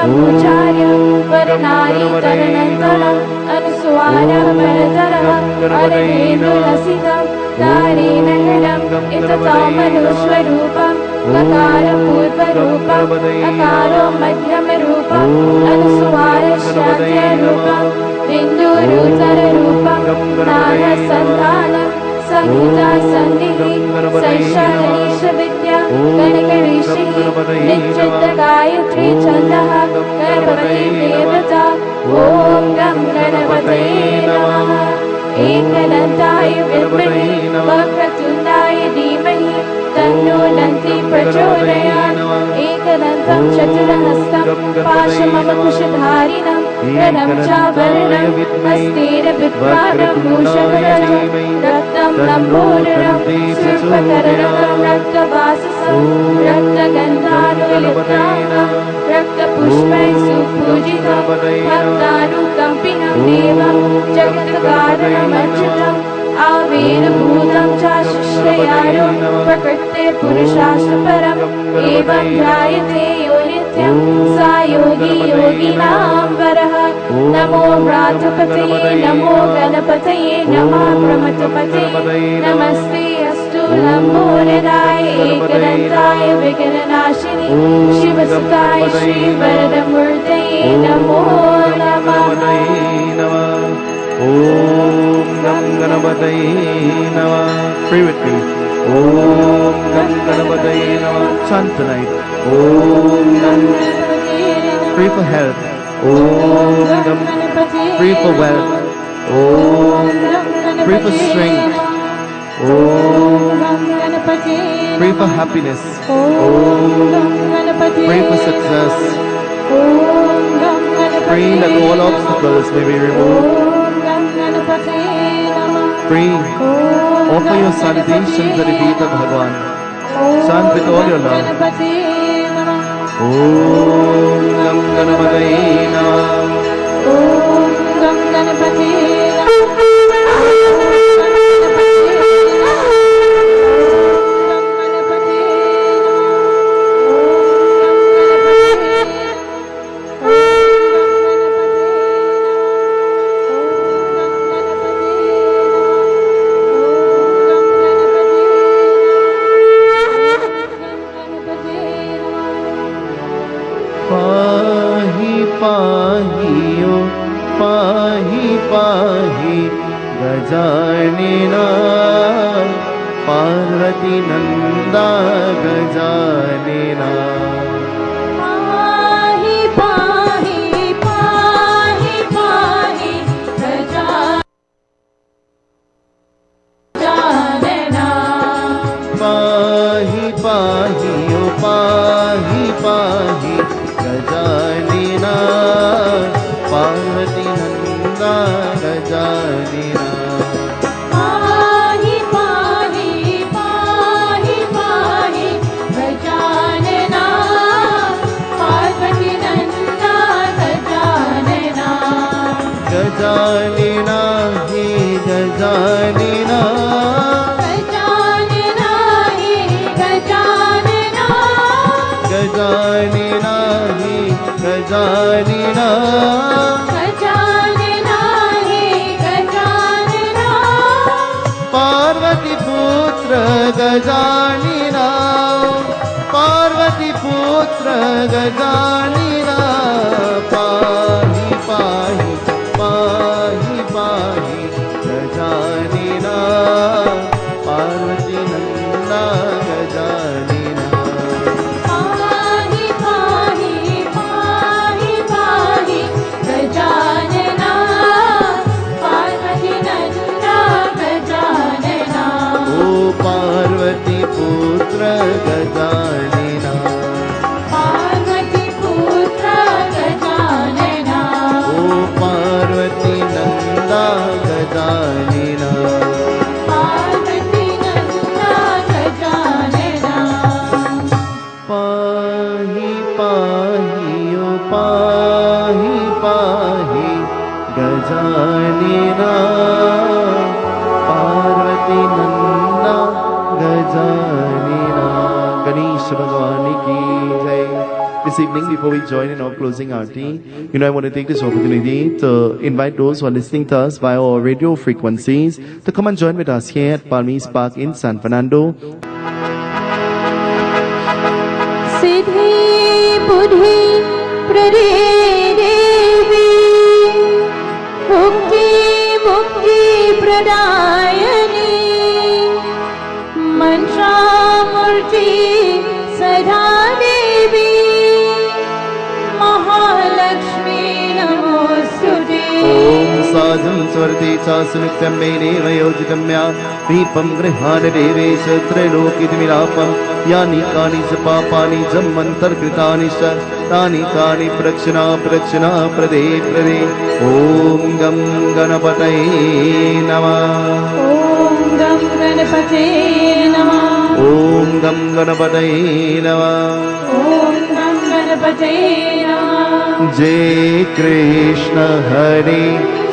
Om Ganapataye Namah, Sanghita Sandhi Saishadarish Vidya Ganakarishi Nichita Gayatri Chandaha Ganapati Devata Om Gam Ganapati Namaha Ekanantaya Vidmani Vakratundaya Dhimahi Tanno Nanti Prachodayat Ekanantam Chaturahastam Pashamamakushadharinam Pranam Chavaranam Hastera Vidvanam Bhushavaranam Raktam Lambodaram Sirpakaranam Raktavasasam Raktagandhanulitam Raktapushpai Supujitam Bhaktanukampinam Devam Jagatakaranam Achyutam Avera Bhutam Chashishtayaram Prakrite Purushashtaparam Evam Jayate Yonityam Sayogi Yoginam Varaha Namo Vratapataye Namo Ganapataye Namah Pramatapataye Namaste Astu Lambodaye Ekanantaya Vignanashini Shivasutaya Shri Varadamurtaye Namo Namah. Om Gam Ganapataye Namah. Pray with me. Om Gam Ganapataye Namah. Chant tonight. Om Gam. Pray for health. Om Gam. Pray for wealth. Om. Pray for strength. Om. Pray for happiness. Om. Pray for success. Pray that all obstacles may be removed. Pray, offer your salutations to the feet of Bhagwan. Chant with all your love. Om Gam Ganapataye Namah. Om Gam Ganapataye Gajanana Parvati Nanda Gajanana पाहि पाहि पाहि पाहि गजानना पाहि पाहि ओ पाहि पाहि गजानना पार्वती नंदा गजानना गजानना हे गजानना गजानना हे गजानना गजानना हे गजानना गजानना हे गजानना पार्वती पुत्र गजानना पार्वती पुत्र गजानना पाहि पाहि पाहि पाहि Gajanana Parvati Nanda Gajanana Krishna Bhagwan ki jai. This evening, before we join in our closing aarti, I want to take this opportunity to invite those who are listening to us via our radio frequencies to come and join with us here at Palmy's Park in San Fernando. Siddhi Buddhi Prade Devi Bhukti Mukti Pradayani Mantra Murti Sada Devi Mahalakshmi Namostute Om Sadham Swarti Sasunityam Mene Vayojitamya Vipam Grihana Devesha Trilokitmirapam Yani Kani Sapapani Jammantar Kritanisha Tani Kani Prakshana Prakshana Prade Prade Om Gam Ganapataye Namah Om Gam Ganapate Namah Om Gam Ganapataye Namah Om Gam Ganapate Namah Jai Krishna Hare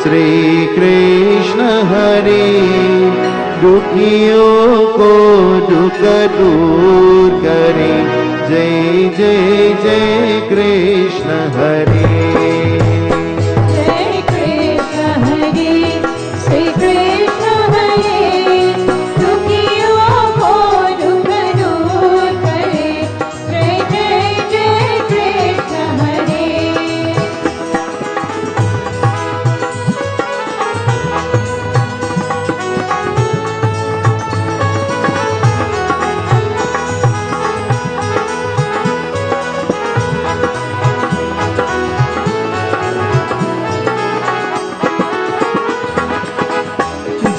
Shri Krishna Hare दुखियों को दुख दूर करे जय जय जय कृष्ण हरे Jai Krishna Hare Shri Krishna Hare Dukhiyon ko dukh dur kare Jai Jai Jai Krishna Hare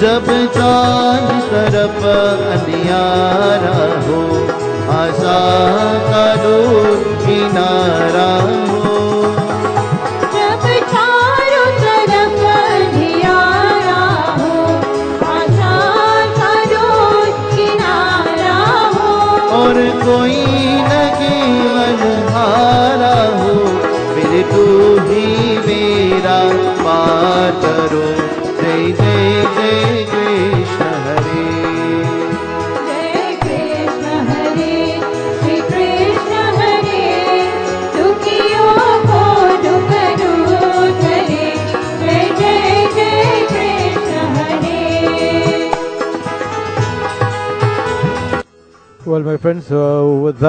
जब चांद तरफ अंधियारा हो आशा का दूर किनारा हो जब चारों तरफ अंधियारा हो आशा का दूर किनारा हो और कोई न केवल हारा हो फिर तू ही मेरा पार करो जय जय जय कृष्ण हरे जय कृष्ण हरे श्री कृष्ण हरे दुखियों को दुख दूर करे जय जय जय कृष्ण हरे Well, my friends, with that